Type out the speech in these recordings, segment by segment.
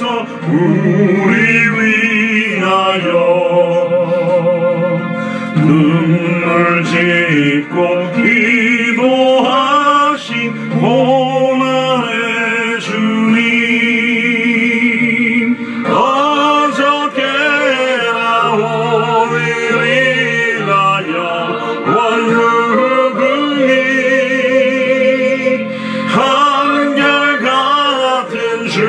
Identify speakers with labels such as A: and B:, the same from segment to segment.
A: 주께서 우리 위하여 눈물 짓고 기도하신 고난의 주님, 어저께나 오늘 위하여 원루궁이 한결같은 주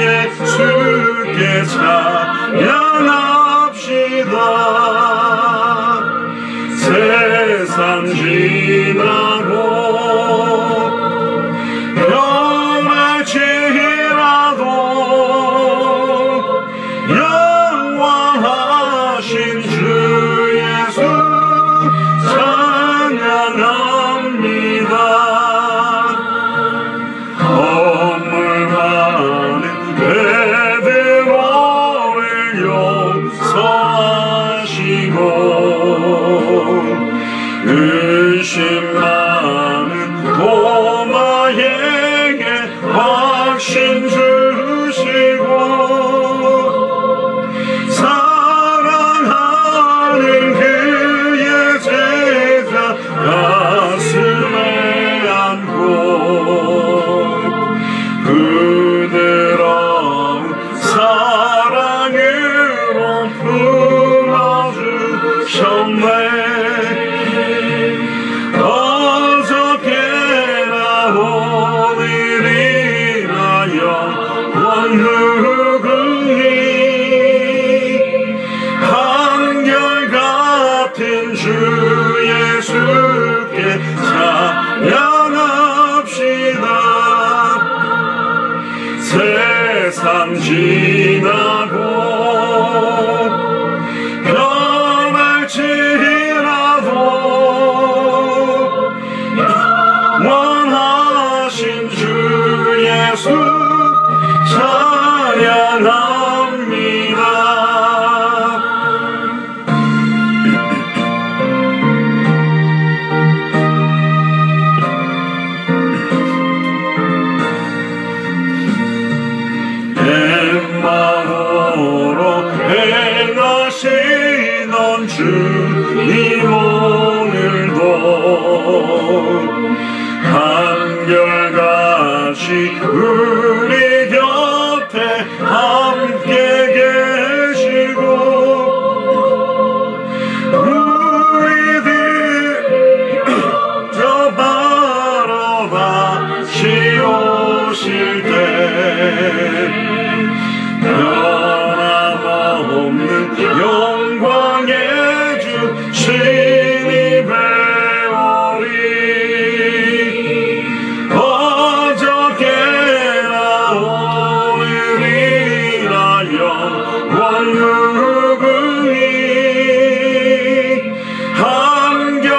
A: 예수께 찬양합시다. 세상 지나고 병할지라도 영원하신 주 예수 찬양합니다. 허물 많은 베드로를 용서하시고 의심 많은 도마에게 확신 주시고 사랑하는 그의 제자 가슴에 안고 부드러운 사랑으로 품어주셨네. 어저께나 오늘이라여 원루궁이 한결같은 주 예수께 찬양합시다. 세상 지나고 변할지라도 원하신 주 예수 찬양합니다. 엠마오로 행하시던 주님 오늘도 한결같이 우리 곁에 함께 계시고 우리들 저 바라다시 오실 때 변함없는 영광의 주 신이 배우리. 어저께나 오늘이라여 원루궁이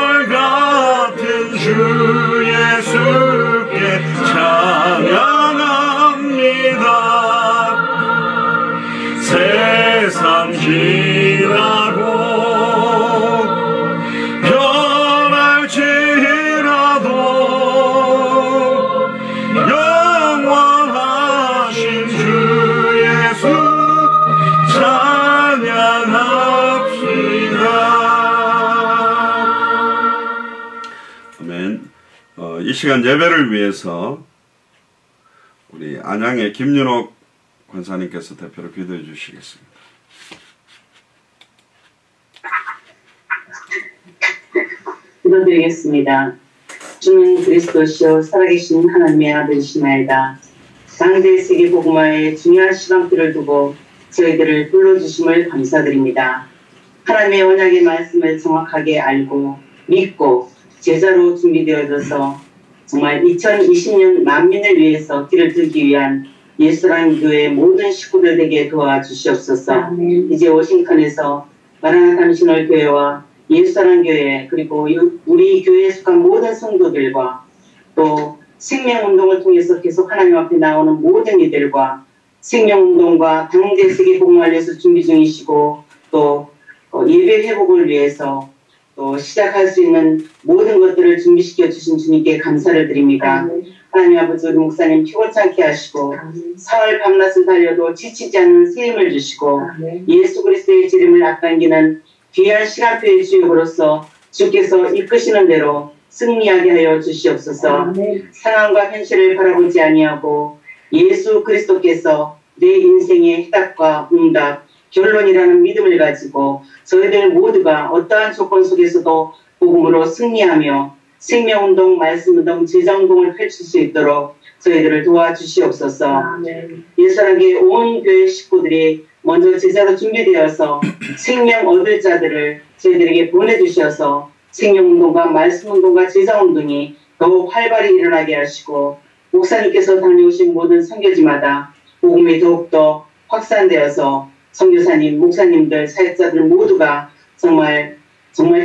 A: 한결같은 주 예수께 찬양합니다. 세상 지나고 변할지라도 영원하신 주 예수 찬양합시다. 아멘. 이 시간 예배를 위해서 우리 안양의 김윤옥 권사님께서 대표로 기도해 주시겠습니다.
B: 기도드리겠습니다. 주는 그리스도시요 살아계신 하나님의 아들이시나이다. 당대 세계 복음화에 중요한 시간표를 두고 저희들을 불러주심을 감사드립니다. 하나님의 언약의 말씀을 정확하게 알고 믿고 제자로 준비되어져서 정말 2020년 만민을 위해서 길을 들기 위한 예수라는 교회 모든 식구들 되게 도와주시옵소서. 이제 워싱턴에서 마라나타 미셔널 교회와 예수라는 교회 그리고 우리 교회에 속한 모든 성도들과 또 생명운동을 통해서 계속 하나님 앞에 나오는 모든 이들과 생명운동과 당대 세계 복음화를 위해서 준비 중이시고 또 예배 회복을 위해서 또 시작할 수 있는 모든 것들을 준비시켜 주신 주님께 감사를 드립니다. 하나님 아버지 우리 목사님 피곤찮게 하시고 사흘 밤낮을 달려도 지치지 않는 새 힘을 주시고 예수 그리스도의 이름을 앞당기는 귀한 시간표의 주역으로서 주께서 이끄시는 대로 승리하게 하여 주시옵소서. 상황과 현실을 바라보지 아니하고 예수 그리스도께서 내 인생의 해답과 응답, 결론이라는 믿음을 가지고 저희들 모두가 어떠한 조건 속에서도 복음으로 승리하며 생명운동, 말씀운동, 제자운동을 펼칠 수 있도록 저희들을 도와주시옵소서. 예수님께 온 교회 식구들이 먼저 제자로 준비되어서 생명 얻을 자들을 저희들에게 보내주셔서 생명운동과 말씀운동과 제자운동이 더욱 활발히 일어나게 하시고 목사님께서 다녀오신 모든 선교지마다 복음이 더욱더 확산되어서 선교사님, 목사님들, 사역자들 모두가 정말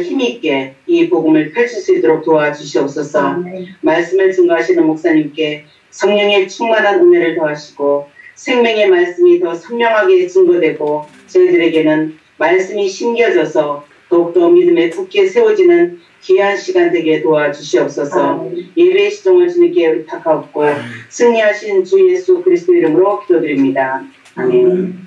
B: 힘있게 이 복음을 펼칠 수 있도록 도와주시옵소서. 말씀을 증거하시는 목사님께 성령의 충만한 은혜를 더하시고 생명의 말씀이 더 선명하게 증거되고 저희들에게는 말씀이 심겨져서 더욱더 믿음에 굳게 세워지는 귀한 시간 되게 도와주시옵소서. 예배의 시종을 주님께 의탁하옵고 승리하신 주 예수 그리스도 이름으로 기도드립니다. 아멘.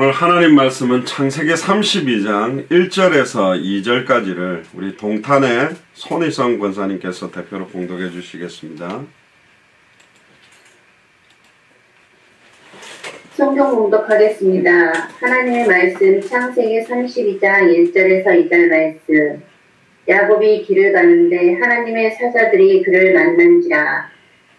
A: 오늘 하나님 말씀은 창세기 32장 1절에서 2절까지를 우리 동탄의 손희성 권사님께서 대표로 봉독해 주시겠습니다.
C: 성경 봉독하겠습니다. 하나님의 말씀 창세기 32장 1절에서 2절 말씀. 야곱이 길을 가는데 하나님의 사자들이 그를 만난지라.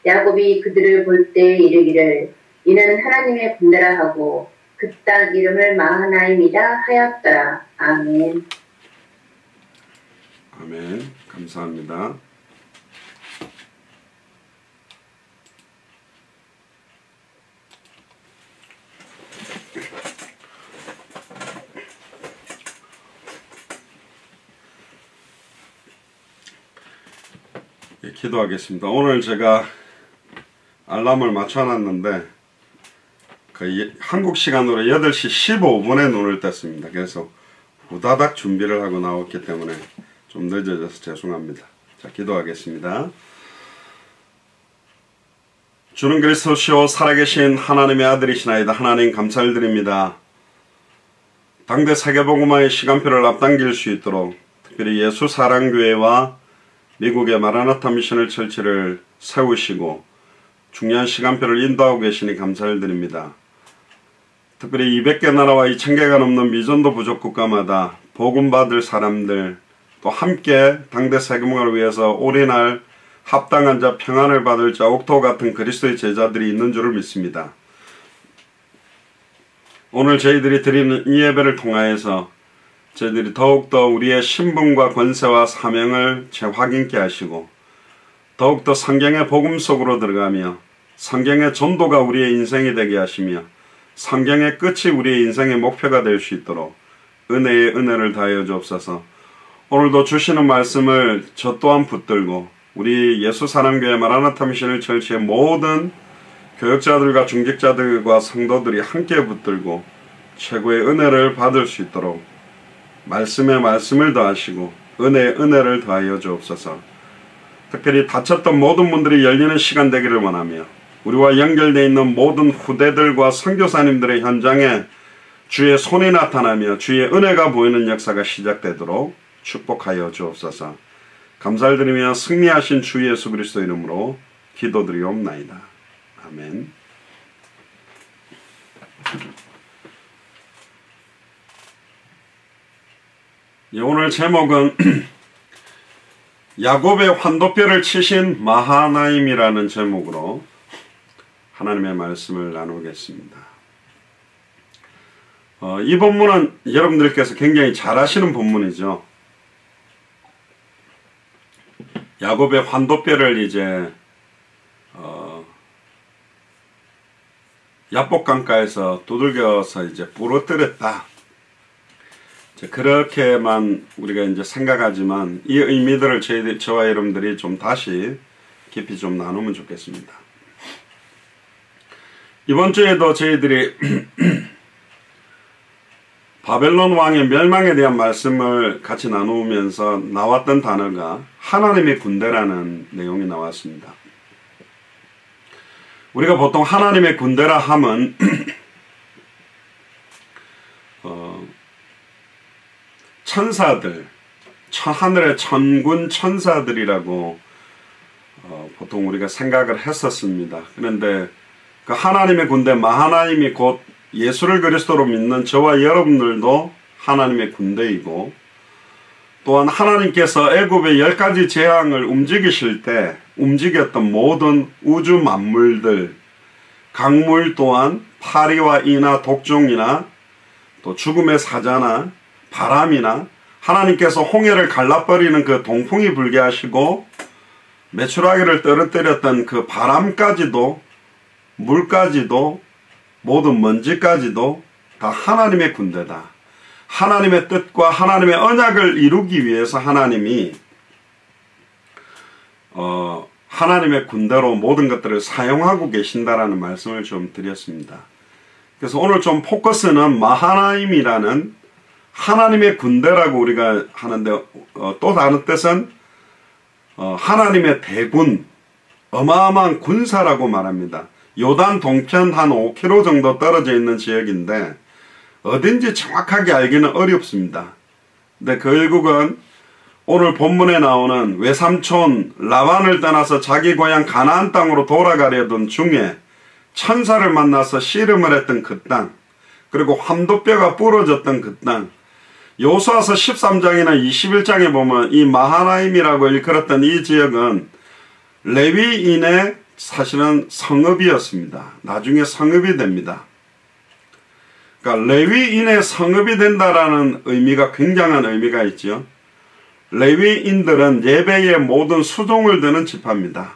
C: 야곱이 그들을 볼 때 이르기를 이는 하나님의 군대라 하고 그 땅 이름을 마하나임이라 하였더라. 아멘.
A: 아멘. 감사합니다. 기도하겠습니다. 오늘 제가 알람을 맞춰놨는데 한국 시간으로 8시 15분에 눈을 떴습니다. 그래서 후다닥 준비를 하고 나왔기 때문에 좀 늦어져서 죄송합니다. 자, 기도하겠습니다. 주는 그리스도시요 살아계신 하나님의 아들이시나이다. 하나님 감사를 드립니다. 당대 세계복음화의 시간표를 앞당길 수 있도록 특별히 예수사랑교회와 미국의 마라나타 미션을 철치를 세우시고 중요한 시간표를 인도하고 계시니 감사를 드립니다. 특별히 200개 나라와 2000개가 넘는 미전도 부족 국가마다 복음받을 사람들 또 함께 당대 세계복음화를 위해서 올인할 합당한 자 평안을 받을 자 옥토 같은 그리스도의 제자들이 있는 줄을 믿습니다. 오늘 저희들이 드리는 이 예배를 통하여서 저희들이 더욱더 우리의 신분과 권세와 사명을 재확인케 하시고 더욱더 성경의 복음 속으로 들어가며 성경의 전도가 우리의 인생이 되게 하시며 성경의 끝이 우리의 인생의 목표가 될 수 있도록 은혜의 은혜를 다하여 주옵소서. 오늘도 주시는 말씀을 저 또한 붙들고 우리 예수사랑교회 마라나타 미션을 철치의 모든 교역자들과 중직자들과 성도들이 함께 붙들고 최고의 은혜를 받을 수 있도록 말씀에 말씀을 더하시고 은혜에 은혜를 더하여 주옵소서. 특별히 다쳤던 모든 분들이 열리는 시간 되기를 원하며 우리와 연결되어 있는 모든 후대들과 선교사님들의 현장에 주의 손이 나타나며 주의 은혜가 보이는 역사가 시작되도록 축복하여 주옵소서. 감사를 드리며 승리하신 주 예수 그리스도 이름으로 기도드리옵나이다. 아멘. 오늘 제목은 야곱의 환도뼈를 치신 마하나임이라는 제목으로 하나님의 말씀을 나누겠습니다. 이 본문은 여러분들께서 굉장히 잘 아시는 본문이죠. 야곱의 환도뼈를 이제 야복강가에서 두들겨서 이제 부러뜨렸다. 그렇게만 우리가 이제 생각하지만 이 의미들을 저와 여러분들이 좀 다시 깊이 좀 나누면 좋겠습니다. 이번 주에도 저희들이 바벨론 왕의 멸망에 대한 말씀을 같이 나누면서 나왔던 단어가 하나님의 군대라는 내용이 나왔습니다. 우리가 보통 하나님의 군대라 함은 천사들, 하늘의 천군 천사들이라고 보통 우리가 생각을 했었습니다. 그런데 그 하나님의 군대, 마하나임이 곧 예수를 그리스도로 믿는 저와 여러분들도 하나님의 군대이고, 또한 하나님께서 애굽의 10가지 재앙을 움직이실 때 움직였던 모든 우주 만물들, 강물 또한 파리와 이나 독종이나 또 죽음의 사자나 바람이나 하나님께서 홍해를 갈라버리는 그 동풍이 불게 하시고 메추라기를 떨어뜨렸던 그 바람까지도, 물까지도, 모든 먼지까지도 다 하나님의 군대다. 하나님의 뜻과 하나님의 언약을 이루기 위해서 하나님이 하나님의 군대로 모든 것들을 사용하고 계신다라는 말씀을 좀 드렸습니다. 그래서 오늘 좀 포커스는 마하나임이라는 하나님의 군대라고 우리가 하는데, 또 다른 뜻은 하나님의 대군, 어마어마한 군사라고 말합니다. 요단 동편 한 5km 정도 떨어져 있는 지역인데 어딘지 정확하게 알기는 어렵습니다. 근데 결국은 오늘 본문에 나오는 외삼촌 라반을 떠나서 자기 고향 가나안 땅으로 돌아가려던 중에 천사를 만나서 씨름을 했던 그 땅, 그리고 환도뼈가 부러졌던 그 땅, 여호수아서 13장이나 21장에 보면 이 마하나임이라고 일컬었던 이 지역은 레위인의 사실은 성읍이었습니다. 나중에 성읍이 됩니다. 그러니까 레위인의 성읍이 된다라는 의미가 굉장한 의미가 있죠. 레위인들은 예배의 모든 수종을 드는 지파입니다.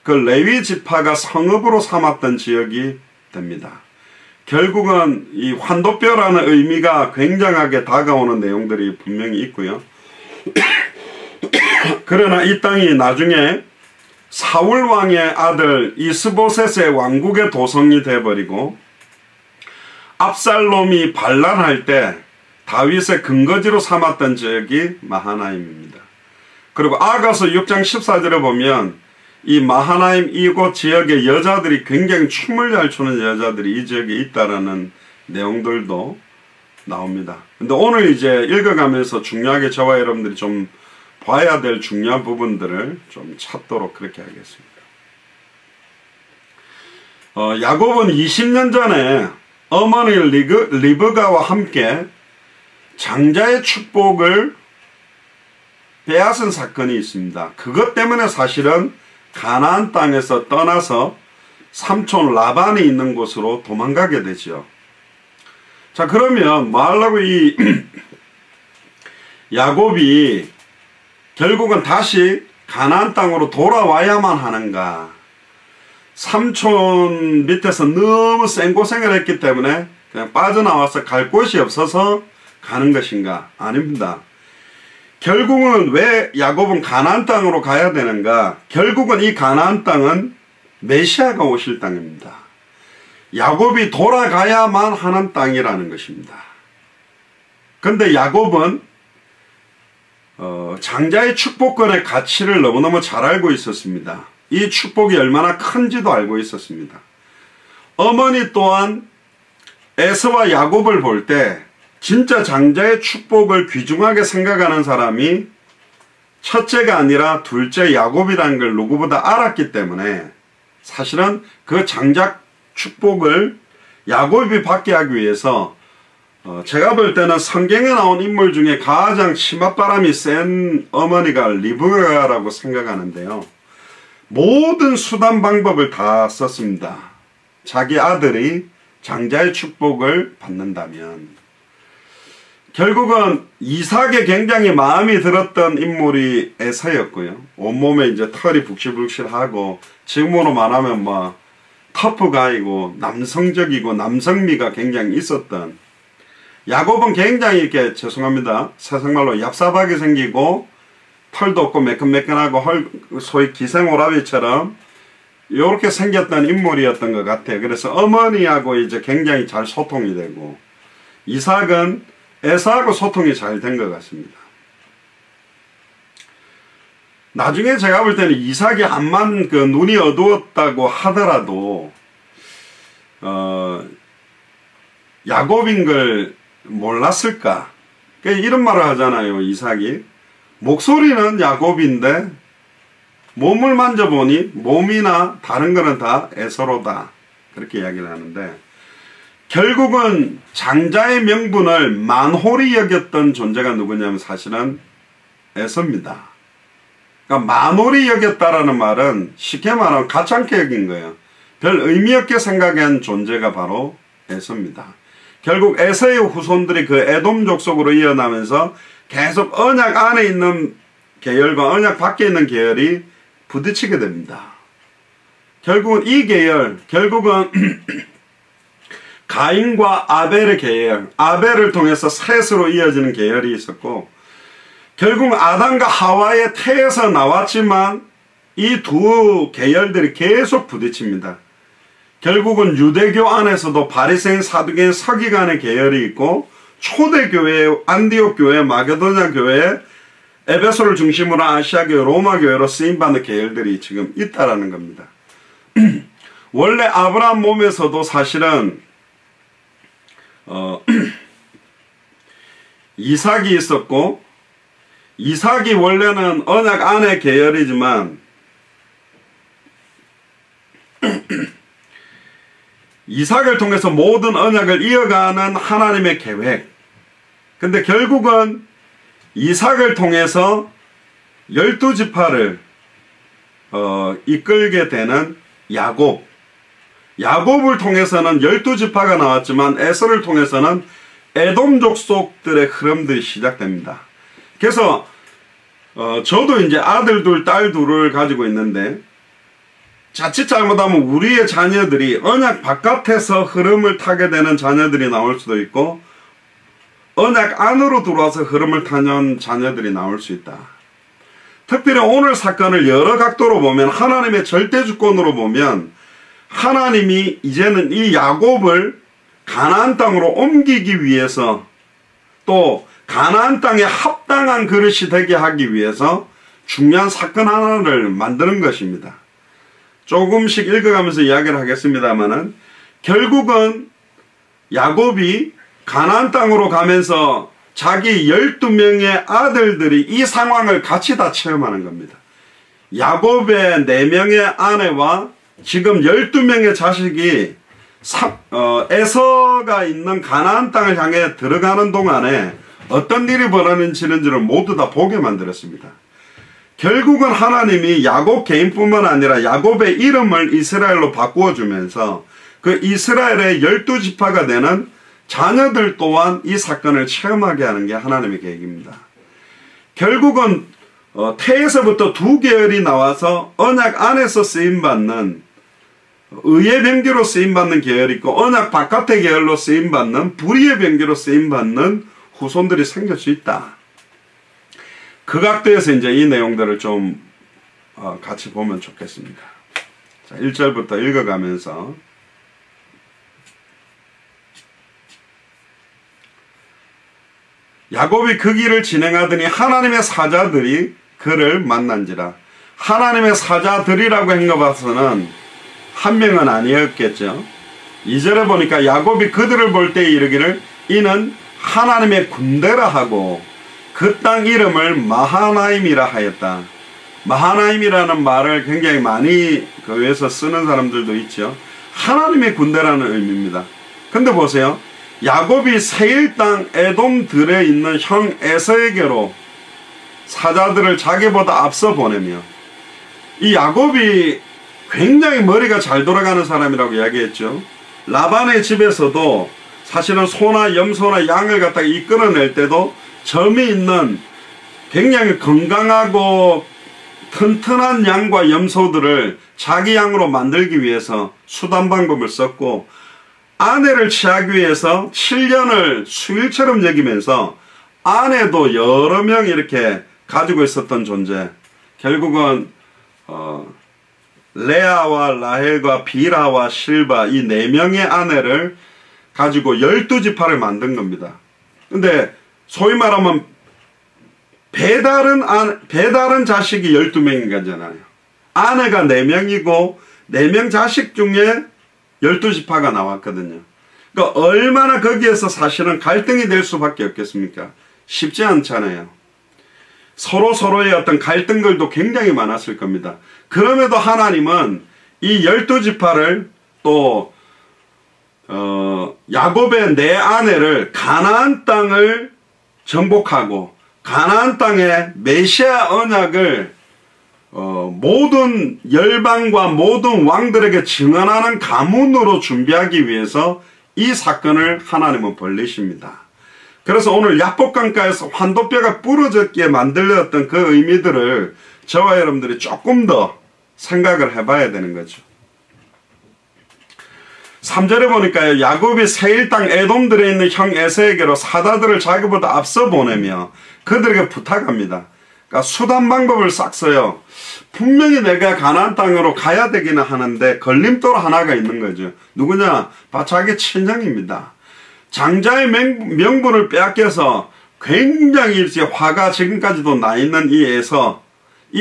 A: 그 레위 지파가 성읍으로 삼았던 지역이 됩니다. 결국은 이 환도뼈라는 의미가 굉장하게 다가오는 내용들이 분명히 있고요. 그러나 이 땅이 나중에 사울 왕의 아들 이스보셋의 왕국의 도성이 되어버리고, 압살롬이 반란할 때 다윗의 근거지로 삼았던 지역이 마하나임입니다. 그리고 아가서 6장 14절에 보면 이 마하나임 이곳 지역의 여자들이 굉장히 춤을 잘 추는 여자들이 이 지역에 있다라는 내용들도 나옵니다. 근데 오늘 이제 읽어가면서 중요하게 저와 여러분들이 좀 봐야 될 중요한 부분들을 좀 찾도록 그렇게 하겠습니다. 야곱은 20년 전에 어머니 리브가와 함께 장자의 축복을 빼앗은 사건이 있습니다. 그것 때문에 사실은 가나안 땅에서 떠나서 삼촌 라반이 있는 곳으로 도망가게 되죠. 자, 그러면 뭐 하려고 이 야곱이 결국은 다시 가나안 땅으로 돌아와야만 하는가? 삼촌 밑에서 너무 생고생을 했기 때문에 그냥 빠져나와서 갈 곳이 없어서 가는 것인가? 아닙니다. 결국은 왜 야곱은 가나안 땅으로 가야 되는가? 결국은 이 가나안 땅은 메시아가 오실 땅입니다. 야곱이 돌아가야만 하는 땅이라는 것입니다. 근데 야곱은 장자의 축복권의 가치를 너무너무 잘 알고 있었습니다. 이 축복이 얼마나 큰지도 알고 있었습니다. 어머니 또한 에서와 야곱을 볼 때 진짜 장자의 축복을 귀중하게 생각하는 사람이 첫째가 아니라 둘째 야곱이라는 걸 누구보다 알았기 때문에 사실은 그 장자 축복을 야곱이 받게 하기 위해서 제가 볼 때는 성경에 나온 인물 중에 가장 치맛바람이 센 어머니가 리브가라고 생각하는데요. 모든 수단 방법을 다 썼습니다. 자기 아들이 장자의 축복을 받는다면. 결국은 이삭에 굉장히 마음이 들었던 인물이 에서였고요. 온몸에 이제 털이 북실북실하고 지금으로 말하면 뭐 터프가이고 남성적이고 남성미가 굉장히 있었던, 야곱은 굉장히 이렇게 죄송합니다 세상말로 얍삽하게 생기고 털도 없고 매끈매끈하고 소위 기생오라비처럼 이렇게 생겼던 인물이었던 것 같아요. 그래서 어머니하고 이제 굉장히 잘 소통이 되고, 이삭은 에서하고 소통이 잘 된 것 같습니다. 나중에 제가 볼 때는 이삭이 암만 그 눈이 어두웠다고 하더라도 야곱인 걸 몰랐을까? 이런 말을 하잖아요. 이삭이 목소리는 야곱인데 몸을 만져보니 몸이나 다른 거는 다 에서로다, 그렇게 이야기를 하는데, 결국은 장자의 명분을 만홀히 여겼던 존재가 누구냐면 사실은 에서입니다. 그러니까 만홀히 여겼다라는 말은 쉽게 말하면 가찮게 여긴 거예요. 별 의미 없게 생각한 존재가 바로 에서입니다. 결국 에서의 후손들이 그 에돔 족속으로 이어나면서 계속 언약 안에 있는 계열과 언약 밖에 있는 계열이 부딪히게 됩니다. 결국은 이 계열, 결국은 가인과 아벨의 계열, 아벨을 통해서 셋으로 이어지는 계열이 있었고, 결국 아담과 하와의 태에서 나왔지만 이 두 계열들이 계속 부딪힙니다. 결국은 유대교 안에서도 바리새인, 사두개인, 서기관의 계열이 있고, 초대교회, 안디옥 교회, 마게도냐 교회, 에베소를 중심으로 아시아교회, 로마교회로 쓰임받는 계열들이 지금 있다라는 겁니다. 원래 아브라함 몸에서도 사실은 이삭이 있었고, 이삭이 원래는 언약 안의 계열이지만 이삭을 통해서 모든 언약을 이어가는 하나님의 계획. 근데 결국은 이삭을 통해서 12지파를 이끌게 되는 야곱. 야곱을 통해서는 12지파가 나왔지만 에서를 통해서는 에돔 족속들의 흐름들이 시작됩니다. 그래서 저도 이제 아들 둘, 딸 둘을 가지고 있는데, 자칫 잘못하면 우리의 자녀들이 언약 바깥에서 흐름을 타게 되는 자녀들이 나올 수도 있고, 언약 안으로 들어와서 흐름을 타는 자녀들이 나올 수 있다. 특별히 오늘 사건을 여러 각도로 보면, 하나님의 절대주권으로 보면 하나님이 이제는 이 야곱을 가나안 땅으로 옮기기 위해서, 또 가나안 땅에 합당한 그릇이 되게 하기 위해서 중요한 사건 하나를 만드는 것입니다. 조금씩 읽어가면서 이야기를 하겠습니다만은, 결국은 야곱이 가나안 땅으로 가면서 자기 12명의 아들들이 이 상황을 같이 다 체험하는 겁니다. 야곱의 4명의 아내와 지금 12명의 자식이 에서가 있는 가나안 땅을 향해 들어가는 동안에 어떤 일이 벌어지는지를 모두 다 보게 만들었습니다. 결국은 하나님이 야곱 개인뿐만 아니라 야곱의 이름을 이스라엘로 바꾸어주면서 그 이스라엘의 12지파가 되는 자녀들 또한 이 사건을 체험하게 하는 게 하나님의 계획입니다. 결국은 태에서부터 두 계열이 나와서 언약 안에서 쓰임받는, 의의 병기로 쓰임받는 계열이 있고, 언약 바깥의 계열로 쓰임받는 불의의 병기로 쓰임받는 후손들이 생길 수 있다. 그 각도에서 이제 이 내용들을 좀 같이 보면 좋겠습니다. 자, 1절부터 읽어가면서, 야곱이 그 길을 진행하더니 하나님의 사자들이 그를 만난지라. 하나님의 사자들이라고 한 거 봐서는 한 명은 아니었겠죠. 2절에 보니까 야곱이 그들을 볼 때 이르기를 이는 하나님의 군대라 하고 그 땅 이름을 마하나임이라 하였다. 마하나임이라는 말을 굉장히 많이 교회에서 쓰는 사람들도 있죠. 하나님의 군대라는 의미입니다. 근데 보세요. 야곱이 세일 땅 에돔들에 있는 형 에서에게로 사자들을 자기보다 앞서 보내며, 이 야곱이 굉장히 머리가 잘 돌아가는 사람이라고 이야기했죠. 라반의 집에서도 사실은 소나 염소나 양을 갖다가 이끌어낼 때도 점이 있는 굉장히 건강하고 튼튼한 양과 염소들을 자기 양으로 만들기 위해서 수단 방법을 썼고, 아내를 취하기 위해서 7년을 수일처럼 여기면서 아내도 여러 명 이렇게 가지고 있었던 존재. 결국은 레아와 라헬과 비라와 실바 이 4명의 아내를 가지고 12지파를 만든 겁니다. 근데 소위 말하면 배다른 자식이 12명인 거잖아요. 아내가 4명이고 4명 자식 중에 12지파가 나왔거든요. 그러니까 얼마나 거기에서 사실은 갈등이 될 수밖에 없겠습니까? 쉽지 않잖아요. 서로의 어떤 갈등들도 굉장히 많았을 겁니다. 그럼에도 하나님은 이 12지파를 또 야곱의 4아내를 가나안 땅을 정복하고 가나안 땅의 메시아 언약을 모든 열방과 모든 왕들에게 증언하는 가문으로 준비하기 위해서 이 사건을 하나님은 벌리십니다. 그래서 오늘 야복강가에서 환도뼈가 부러졌기에 만들었던 그 의미들을 저와 여러분들이 조금 더 생각을 해봐야 되는 거죠. 3절에 보니까요, 야곱이 세일 땅 에돔들에 있는 형 에서에게로 사자들을 자기보다 앞서 보내며 그들에게 부탁합니다. 그러니까 수단 방법을 싹 써요. 분명히 내가 가나안 땅으로 가야 되기는 하는데 걸림돌 하나가 있는 거죠. 누구냐? 자기 친정입니다. 장자의 명분을 빼앗겨서 굉장히 이제 화가 지금까지도 나 있는 이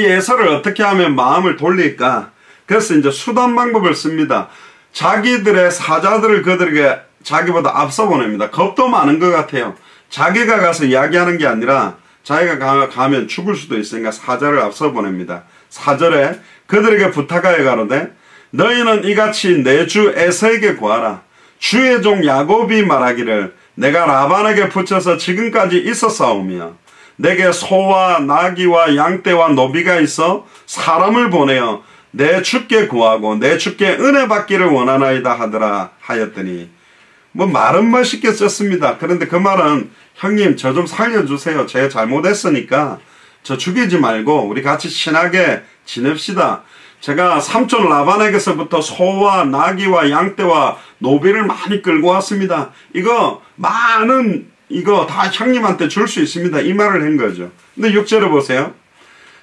A: 에서를 어떻게 하면 마음을 돌릴까? 그래서 이제 수단 방법을 씁니다. 자기들의 사자들을 그들에게 자기보다 앞서 보냅니다. 겁도 많은 것 같아요. 자기가 가서 이야기하는 게 아니라 자기가 가면 죽을 수도 있으니까 사자를 앞서 보냅니다. 4절에 그들에게 부탁하여 가로되 너희는 이같이 내 주 에서에게 구하라. 주의 종 야곱이 말하기를 내가 라반에게 붙여서 지금까지 있었사오며 내게 소와 나귀와 양떼와 노비가 있어 사람을 보내어 내 주께 구하고 내 주께 은혜 받기를 원하나이다 하더라 하였더니, 뭐 말은 멋있게 썼습니다. 그런데 그 말은 형님 저 좀 살려주세요. 제가 잘못했으니까 저 죽이지 말고 우리 같이 친하게 지냅시다. 제가 삼촌 라반에게서부터 소와 나귀와 양떼와 노비를 많이 끌고 왔습니다. 이거 다 형님한테 줄 수 있습니다. 이 말을 한 거죠. 근데 6절에 보세요.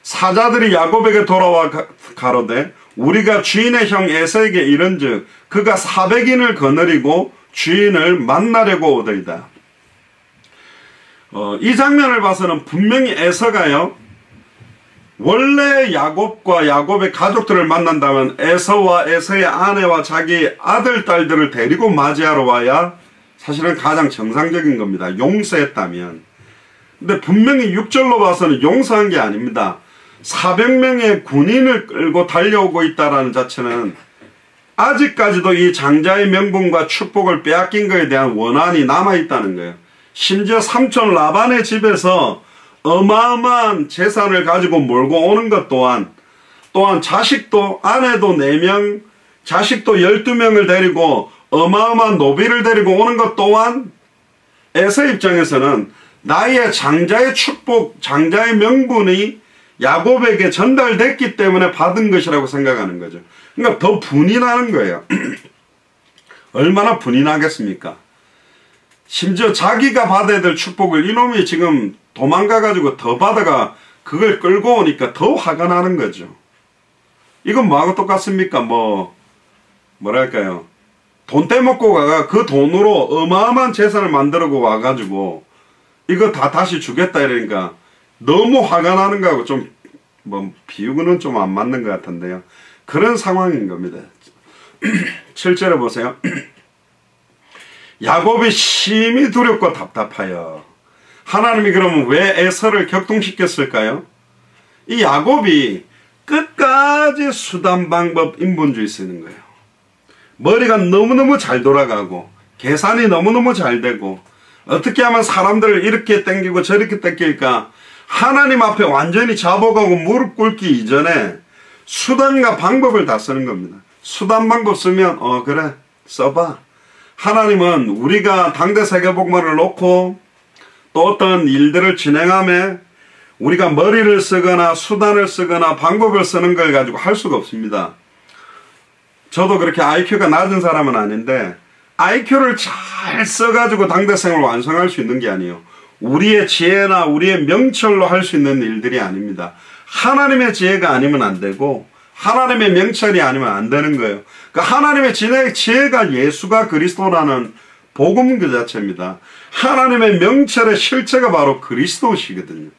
A: 사자들이 야곱에게 돌아와 가로되 우리가 주인의 형 에서에게 이른즉 그가 400인을 거느리고 주인을 만나려고 오더이다. 이 장면을 봐서는 분명히 에서가요, 원래 야곱과 야곱의 가족들을 만난다면 에서와 에서의 아내와 자기 아들, 딸들을 데리고 맞이하러 와야 사실은 가장 정상적인 겁니다. 용서했다면. 근데 분명히 6절로 봐서는 용서한 게 아닙니다. 400명의 군인을 끌고 달려오고 있다는 자체는 아직까지도 이 장자의 명분과 축복을 빼앗긴 것에 대한 원한이 남아있다는 거예요. 심지어 삼촌 라반의 집에서 어마어마한 재산을 가지고 몰고 오는 것 또한 자식도 아내도 4명, 자식도 12명을 데리고 어마어마한 노비를 데리고 오는 것 또한 에서 입장에서는 나의 장자의 축복, 장자의 명분이 야곱에게 전달됐기 때문에 받은 것이라고 생각하는 거죠. 그러니까 더 분이 나는 거예요. 얼마나 분이 나겠습니까? 심지어 자기가 받아야 될 축복을 이놈이 지금 도망가가지고 더 받아가 그걸 끌고 오니까 더 화가 나는 거죠. 이건 뭐하고 똑같습니까? 뭐랄까요? 돈 떼먹고 가가 그 돈으로 어마어마한 재산을 만들고 와가지고 이거 다 다시 주겠다 이러니까 너무 화가 나는 거하고 좀 비유는 좀 안 맞는 것 같은데요. 그런 상황인 겁니다. 7절에 보세요. 야곱이 심히 두렵고 답답하여. 하나님이 그러면 왜 에서를 격동시켰을까요? 이 야곱이 끝까지 수단 방법 인본주의 쓰는 거예요. 머리가 너무너무 잘 돌아가고 계산이 너무너무 잘 되고 어떻게 하면 사람들을 이렇게 땡기고 저렇게 땡길까, 하나님 앞에 완전히 자복하고 무릎 꿇기 이전에 수단과 방법을 다 쓰는 겁니다. 수단 방법 쓰면 그래 써봐. 하나님은 우리가 당대 세계복음화를 놓고 또 어떤 일들을 진행하며 우리가 머리를 쓰거나 수단을 쓰거나 방법을 쓰는 걸 가지고 할 수가 없습니다. 저도 그렇게 IQ가 낮은 사람은 아닌데 IQ를 잘 써가지고 당대생을 완성할 수 있는 게 아니에요. 우리의 지혜나 우리의 명철로 할 수 있는 일들이 아닙니다. 하나님의 지혜가 아니면 안 되고 하나님의 명철이 아니면 안 되는 거예요. 그 하나님의 지혜가 예수가 그리스도라는 복음 그 자체입니다. 하나님의 명철의 실체가 바로 그리스도시거든요.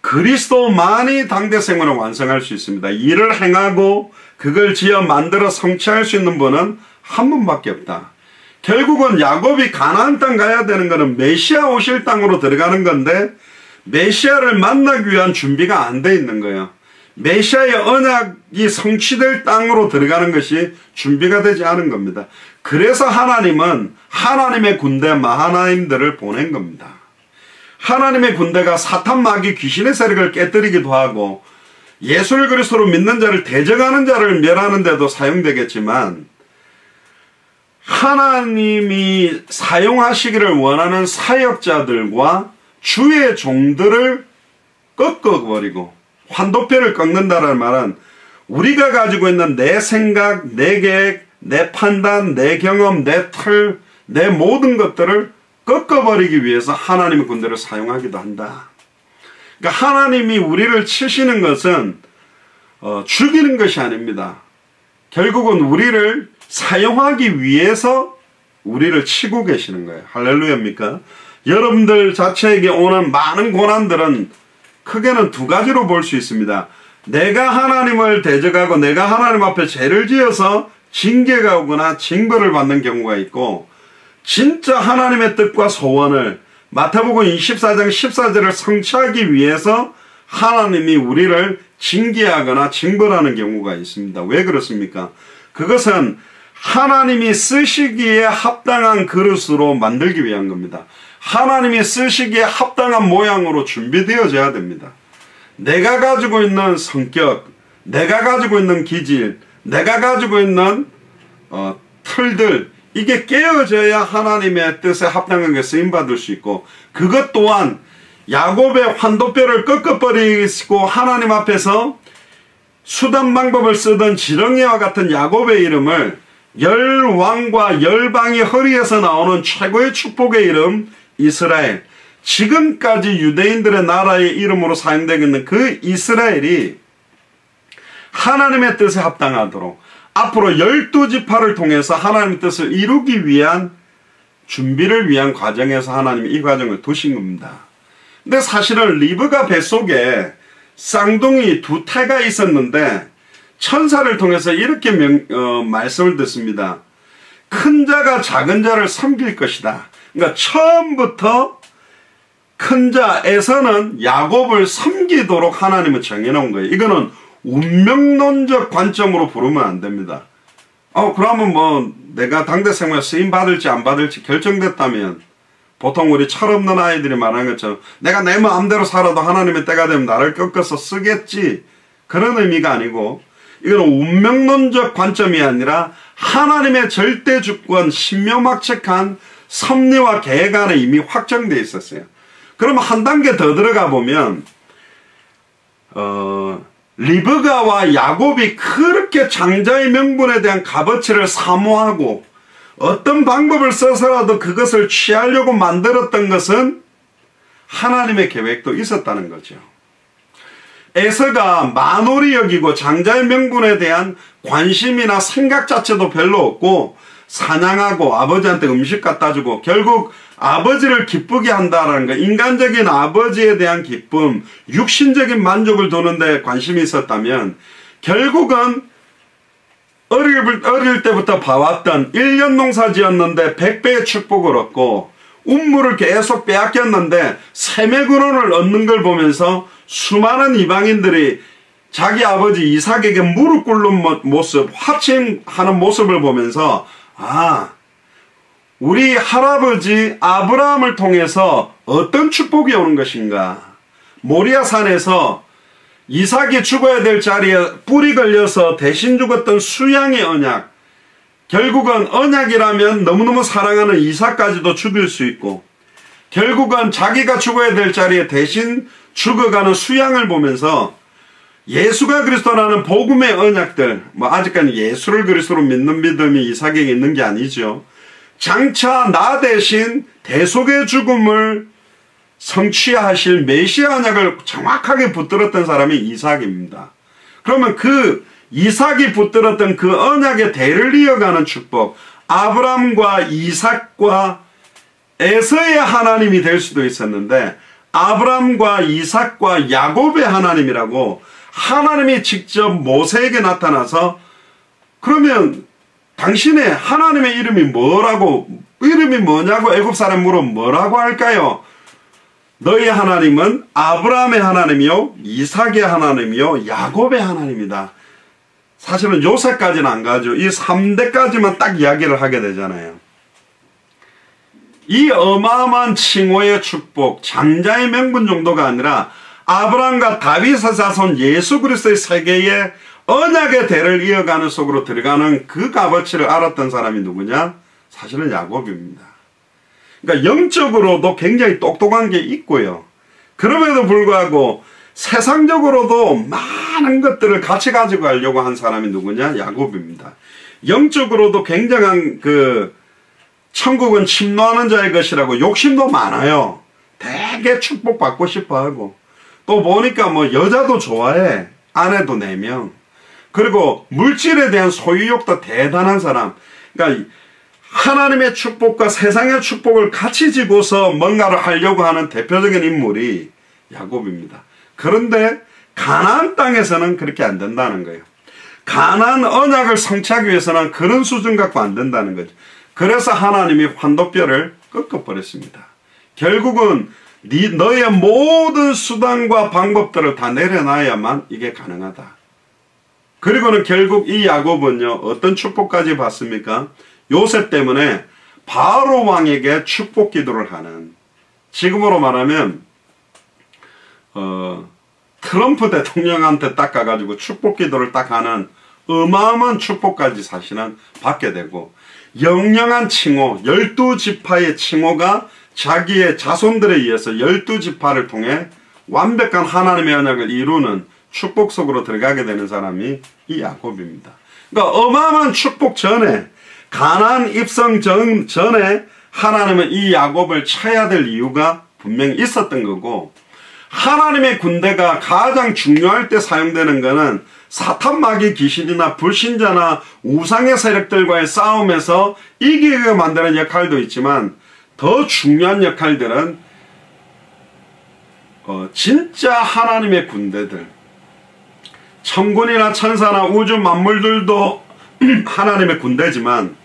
A: 그리스도만이 당대생활을 완성할 수 있습니다. 일을 행하고 그걸 지어 만들어 성취할 수 있는 분은 한 분밖에 없다. 결국은 야곱이 가나안 땅 가야 되는 것은 메시아 오실 땅으로 들어가는 건데 메시아를 만나기 위한 준비가 안 돼 있는 거예요. 메시아의 언약이 성취될 땅으로 들어가는 것이 준비가 되지 않은 겁니다. 그래서 하나님은 하나님의 군대 마하나임들을 보낸 겁니다. 하나님의 군대가 사탄 마귀 귀신의 세력을 깨뜨리기도 하고 예수를 그리스도로 믿는 자를 대적하는 자를 멸하는 데도 사용되겠지만 하나님이 사용하시기를 원하는 사역자들과 주의 종들을 꺾어버리고 환도뼈를 꺾는다는 말은 우리가 가지고 있는 내 생각, 내 계획, 내 판단, 내 경험, 내 틀, 내 모든 것들을 꺾어버리기 위해서 하나님의 군대를 사용하기도 한다. 그러니까 하나님이 우리를 치시는 것은 죽이는 것이 아닙니다. 결국은 우리를 사용하기 위해서 우리를 치고 계시는 거예요. 할렐루야입니까? 여러분들 자체에게 오는 많은 고난들은 크게는 두 가지로 볼 수 있습니다. 내가 하나님을 대적하고 내가 하나님 앞에 죄를 지어서 징계가 오거나 징벌을 받는 경우가 있고 진짜 하나님의 뜻과 소원을 마태복음 24장 14절을 성취하기 위해서 하나님이 우리를 징계하거나 징벌하는 경우가 있습니다. 왜 그렇습니까? 그것은 하나님이 쓰시기에 합당한 그릇으로 만들기 위한 겁니다. 하나님이 쓰시기에 합당한 모양으로 준비되어져야 됩니다. 내가 가지고 있는 성격, 내가 가지고 있는 기질, 내가 가지고 있는 틀들 이게 깨어져야 하나님의 뜻에 합당하게 쓰임받을 수 있고 그것 또한 야곱의 환도뼈를 꺾어버리고 하나님 앞에서 수단 방법을 쓰던 지렁이와 같은 야곱의 이름을 열왕과 열방의 허리에서 나오는 최고의 축복의 이름 이스라엘, 지금까지 유대인들의 나라의 이름으로 사용되고 있는 그 이스라엘이 하나님의 뜻에 합당하도록 앞으로 12지파를 통해서 하나님의 뜻을 이루기 위한 준비를 위한 과정에서 하나님이 이 과정을 두신 겁니다. 근데 사실은 리브가 뱃속에 쌍둥이 두 태가 있었는데 천사를 통해서 이렇게 말씀을 듣습니다. 큰 자가 작은 자를 섬길 것이다. 그러니까 처음부터 큰 자에서는 야곱을 섬기도록 하나님은 정해놓은 거예요. 이거는 운명론적 관점으로 부르면 안 됩니다. 그러면 뭐 내가 당대생활 쓰임 받을지 안 받을지 결정됐다면 보통 우리 철없는 아이들이 말하는 것처럼 내가 내 마음대로 살아도 하나님의 때가 되면 나를 꺾어서 쓰겠지 그런 의미가 아니고 이건 운명론적 관점이 아니라 하나님의 절대 주권 신묘막측한 섭리와 계획 안에 이미 확정되어 있었어요. 그러면 한 단계 더 들어가 보면 리브가와 야곱이 그렇게 장자의 명분에 대한 값어치를 사모하고 어떤 방법을 써서라도 그것을 취하려고 만들었던 것은 하나님의 계획도 있었다는 거죠. 에서가 만홀히 여기고 장자의 명분에 대한 관심이나 생각 자체도 별로 없고 사냥하고 아버지한테 음식 갖다 주고 결국 아버지를 기쁘게 한다라는 거, 인간적인 아버지에 대한 기쁨, 육신적인 만족을 두는데 관심이 있었다면 결국은 어릴 때부터 봐왔던 1년 농사 지었는데 100배의 축복을 얻고 운물을 계속 빼앗겼는데 세매근원을 얻는 걸 보면서 수많은 이방인들이 자기 아버지 이삭에게 무릎 꿇는 모습, 화친하는 모습을 보면서 우리 할아버지 아브라함을 통해서 어떤 축복이 오는 것인가. 모리아 산에서 이삭이 죽어야 될 자리에 뿔이 걸려서 대신 죽었던 수양의 언약, 결국은 언약이라면 너무너무 사랑하는 이삭까지도 죽일 수 있고, 결국은 자기가 죽어야 될 자리에 대신 죽어가는 수양을 보면서 예수가 그리스도라는 복음의 언약들, 아직까지 예수를 그리스도로 믿는 믿음이 이삭에게 있는 게 아니죠. 장차 나 대신 대속의 죽음을 성취하실 메시아 언약을 정확하게 붙들었던 사람이 이삭입니다. 그러면 그 이삭이 붙들었던 그 언약의 대를 이어가는 축복, 아브람과 이삭과 에서의 하나님이 될 수도 있었는데, 아브람과 이삭과 야곱의 하나님이라고 하나님이 직접 모세에게 나타나서, 그러면 당신의 하나님의 이름이 뭐냐고 애굽 사람 물으면 뭐라고 할까요? 너희 하나님은 아브라함의 하나님이요, 이삭의 하나님이요, 야곱의 하나님이다. 사실은 요새까지는 안 가죠. 이 3대까지만 딱 이야기를 하게 되잖아요. 이 어마어마한 칭호의 축복, 장자의 명분 정도가 아니라 아브라함과 다윗의 자손 예수 그리스도의 세계의 언약의 대를 이어가는 속으로 들어가는 그 값어치를 알았던 사람이 누구냐? 사실은 야곱입니다. 그러니까 영적으로도 굉장히 똑똑한 게 있고요. 그럼에도 불구하고 세상적으로도 많은 것들을 같이 가지고 가려고 한 사람이 누구냐? 야곱입니다. 영적으로도 굉장한 천국은 침노하는 자의 것이라고 욕심도 많아요. 되게 축복받고 싶어 하고, 또 보니까 여자도 좋아해. 아내도 4명. 그리고 물질에 대한 소유욕도 대단한 사람. 그러니까 하나님의 축복과 세상의 축복을 같이 지고서 뭔가를 하려고 하는 대표적인 인물이 야곱입니다. 그런데 가나안 땅에서는 그렇게 안 된다는 거예요. 가나안 언약을 성취하기 위해서는 그런 수준 갖고 안 된다는 거죠. 그래서 하나님이 환도뼈를 꺾어버렸습니다. 결국은 너의 모든 수단과 방법들을 다 내려놔야만 이게 가능하다. 그리고는 결국 이 야곱은요, 어떤 축복까지 받습니까? 요셉 때문에 바로 왕에게 축복 기도를 하는, 지금으로 말하면 트럼프 대통령한테 딱 가가지고 축복 기도를 딱 하는 어마어마한 축복까지 사실은 받게 되고, 영영한 칭호, 12지파의 칭호가 자기의 자손들에 의해서 12지파를 통해 완벽한 하나님의 언약을 이루는 축복 속으로 들어가게 되는 사람이 이 야곱입니다. 그러니까 어마어마한 축복 전에, 가나안 입성 전에 하나님은 이 야곱을 쳐야 될 이유가 분명히 있었던 거고, 하나님의 군대가 가장 중요할 때 사용되는 것은 사탄 마귀 귀신이나 불신자나 우상의 세력들과의 싸움에서 이기게 만드는 역할도 있지만, 더 중요한 역할들은 진짜 하나님의 군대들, 천군이나 천사나 우주 만물들도 하나님의 군대지만,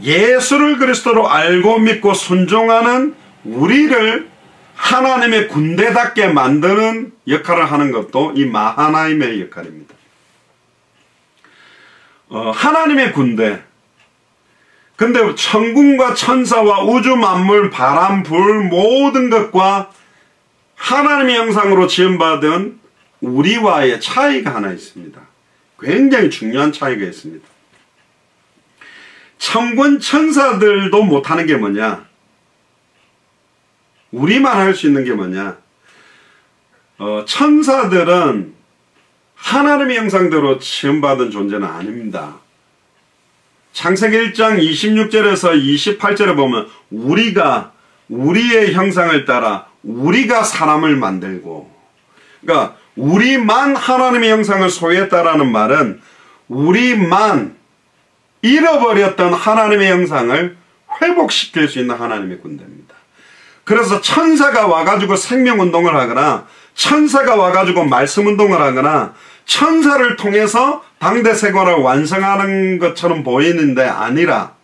A: 예수를 그리스도로 알고 믿고 순종하는 우리를 하나님의 군대답게 만드는 역할을 하는 것도 이 마하나임의 역할입니다. 하나님의 군대. 근데 천군과 천사와 우주 만물, 바람, 불 모든 것과 하나님의 형상으로 지음받은 우리와의 차이가 하나 있습니다. 굉장히 중요한 차이가 있습니다. 천군 천사들도 못하는 게 뭐냐? 우리만 할 수 있는 게 뭐냐? 천사들은 하나님의 형상대로 지음받은 존재는 아닙니다. 창세기 1장 26절에서 28절에 보면 우리의 형상을 따라 우리가 사람을 만들고, 그러니까 우리만 하나님의 형상을 소유했다라는 말은 우리만 잃어버렸던 하나님의 형상을 회복시킬 수 있는 하나님의 군대입니다. 그래서 천사가 와가지고 생명운동을 하거나, 천사가 와가지고 말씀운동을 하거나, 천사를 통해서 당대 세계를 완성하는 것처럼 보이는데 아니라,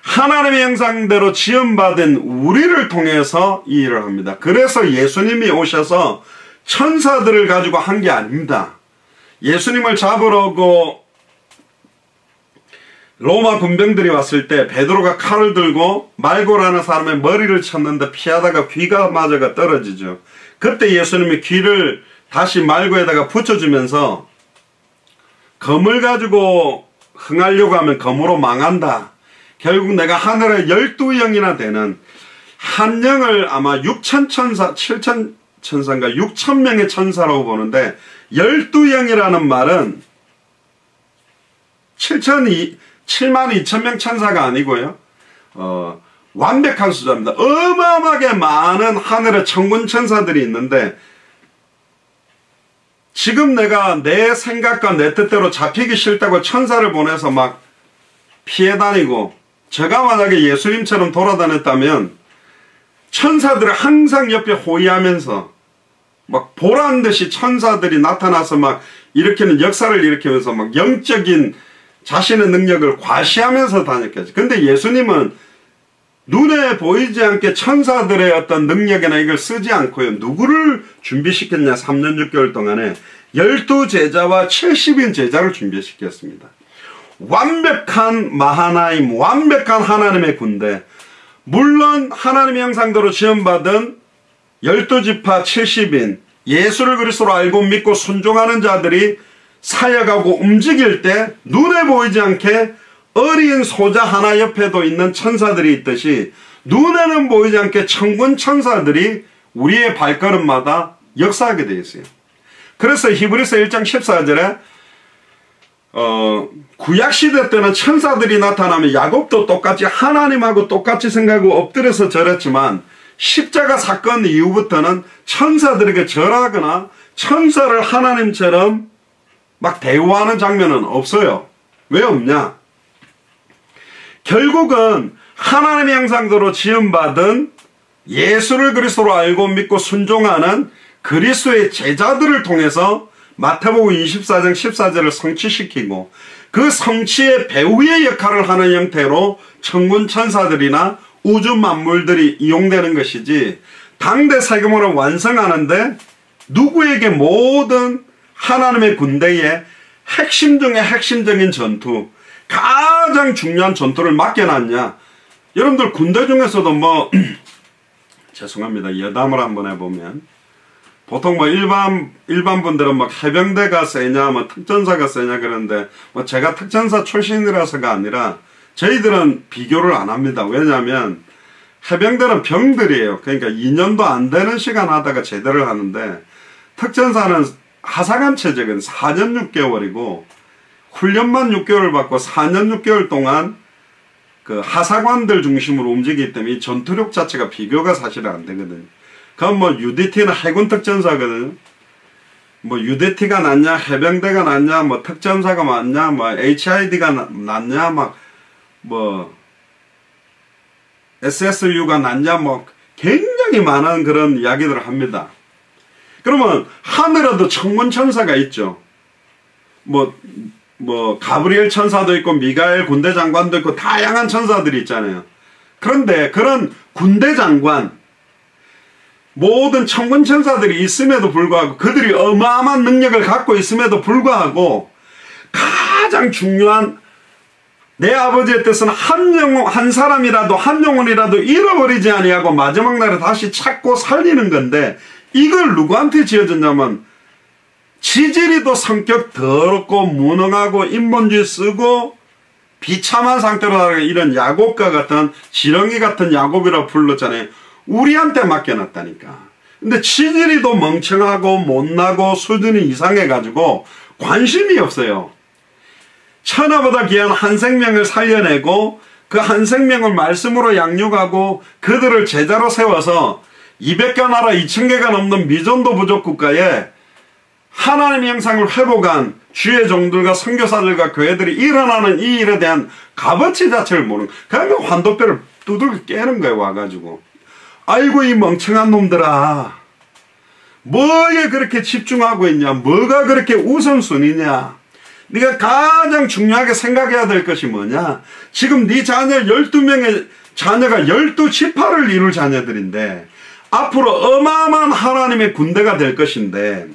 A: 하나님의 형상대로 지음받은 우리를 통해서 이 일을 합니다. 그래서 예수님이 오셔서 천사들을 가지고 한 게 아닙니다. 예수님을 잡으려고 로마 군병들이 왔을 때 베드로가 칼을 들고 말고라는 사람의 머리를 쳤는데 피하다가 귀가 맞아가 떨어지죠. 그때 예수님이 귀를 다시 말고에다가 붙여주면서 검을 가지고 흥하려고 하면 검으로 망한다. 결국 내가 하늘에 12영이나 되는 한 영을 아마 6천천사 7천천사인가 6천명의 천사라고 보는데 12영이라는 말은 72,000명 천사가 아니고요. 완벽한 숫자입니다. 어마어마하게 많은 하늘의 천군 천사들이 있는데 지금 내가 내 생각과 내 뜻대로 잡히기 싫다고 천사를 보내서 막 피해 다니고 제가 만약에 예수님처럼 돌아다녔다면 천사들을 항상 옆에 호위하면서 막 보란듯이 천사들이 나타나서 막 일으키는 역사를 일으키면서 막 영적인 자신의 능력을 과시하면서 다녔겠죠. 근데 예수님은 눈에 보이지 않게 천사들의 어떤 능력이나 이걸 쓰지 않고요. 누구를 준비시켰냐? 3년 6개월 동안에 12제자와 70인 제자를 준비시켰습니다. 완벽한 마하나임, 완벽한 하나님의 군대. 물론 하나님의 형상대로 지원받은 12지파 70인 예수를 그리스도로 알고 믿고 순종하는 자들이 사역하고 움직일 때 눈에 보이지 않게 어린 소자 하나 옆에도 있는 천사들이 있듯이 눈에는 보이지 않게 천군 천사들이 우리의 발걸음마다 역사하게 되어 있어요. 그래서 히브리서 1장 14절에 구약시대 때는 천사들이 나타나면 야곱도 똑같이 하나님하고 똑같이 생각하고 엎드려서 절했지만 십자가 사건 이후부터는 천사들에게 절하거나 천사를 하나님처럼 막 대우하는 장면은 없어요. 왜 없냐? 결국은 하나님의 형상대로 지음받은 예수를 그리스도로 알고 믿고 순종하는 그리스도의 제자들을 통해서 마태복음 24장 14절을 성취시키고 그 성취의 배후의 역할을 하는 형태로 천군 천사들이나 우주 만물들이 이용되는 것이지 당대 세계문을 완성하는데 누구에게 모든 하나님의 군대의 핵심 중에 핵심적인 전투, 가장 중요한 전투를 맡겨놨냐? 여러분들 군대 중에서도 뭐 죄송합니다. 여담을 한번 해보면 보통 뭐 일반 분들은 막 해병대가 세냐, 뭐 특전사가 세냐 그러는데 뭐 제가 특전사 출신이라서가 아니라 저희들은 비교를 안 합니다. 왜냐하면 해병대는 병들이에요. 그러니까 2년도 안 되는 시간 하다가 제대를 하는데 특전사는 하사관 체제는 4년 6개월이고 훈련만 6개월을 받고 4년 6개월 동안 그 하사관들 중심으로 움직이기 때문에 이 전투력 자체가 비교가 사실은 안 되거든요. 그럼 뭐 UDT는 해군 특전사거든요. 뭐 UDT가 낫냐, 해병대가 낫냐, 뭐 특전사가 낫냐, 뭐 HID가 낫냐, 막 뭐 SSU가 낫냐, 뭐 굉장히 많은 그런 이야기들을 합니다. 그러면 하늘에도 천군 천사가 있죠. 뭐 가브리엘 천사도 있고 미가엘 군대 장관도 있고 다양한 천사들이 있잖아요. 그런데 그런 군대 장관 모든 천군 천사들이 있음에도 불구하고 그들이 어마어마한 능력을 갖고 있음에도 불구하고 가장 중요한 내 아버지의 뜻은 한 사람이라도 한 영혼이라도 잃어버리지 아니하고 마지막 날에 다시 찾고 살리는 건데 이걸 누구한테 지어졌냐면 지질이도 성격 더럽고 무능하고 인본주의 쓰고 비참한 상태로 이런 야곱과 같은 지렁이 같은 야곱이라고 불렀잖아요. 우리한테 맡겨놨다니까. 근데 지질이도 멍청하고 못나고 수준이 이상해가지고 관심이 없어요. 천하보다 귀한 한 생명을 살려내고 그 한 생명을 말씀으로 양육하고 그들을 제자로 세워서 200개 나라 2000개가 넘는 미전도 부족 국가에 하나님의 형상을 회복한 주의 종들과 선교사들과 교회들이 일어나는 이 일에 대한 값어치 자체를 모르는 거예요. 그러면 환도뼈를 두들겨 깨는 거예요. 와가지고 아이고 이 멍청한 놈들아 뭐에 그렇게 집중하고 있냐, 뭐가 그렇게 우선순위냐, 네가 가장 중요하게 생각해야 될 것이 뭐냐. 지금 네 자녀 12명의 자녀가 12지파를 이룰 자녀들인데 앞으로 어마어마한 하나님의 군대가 될 것인데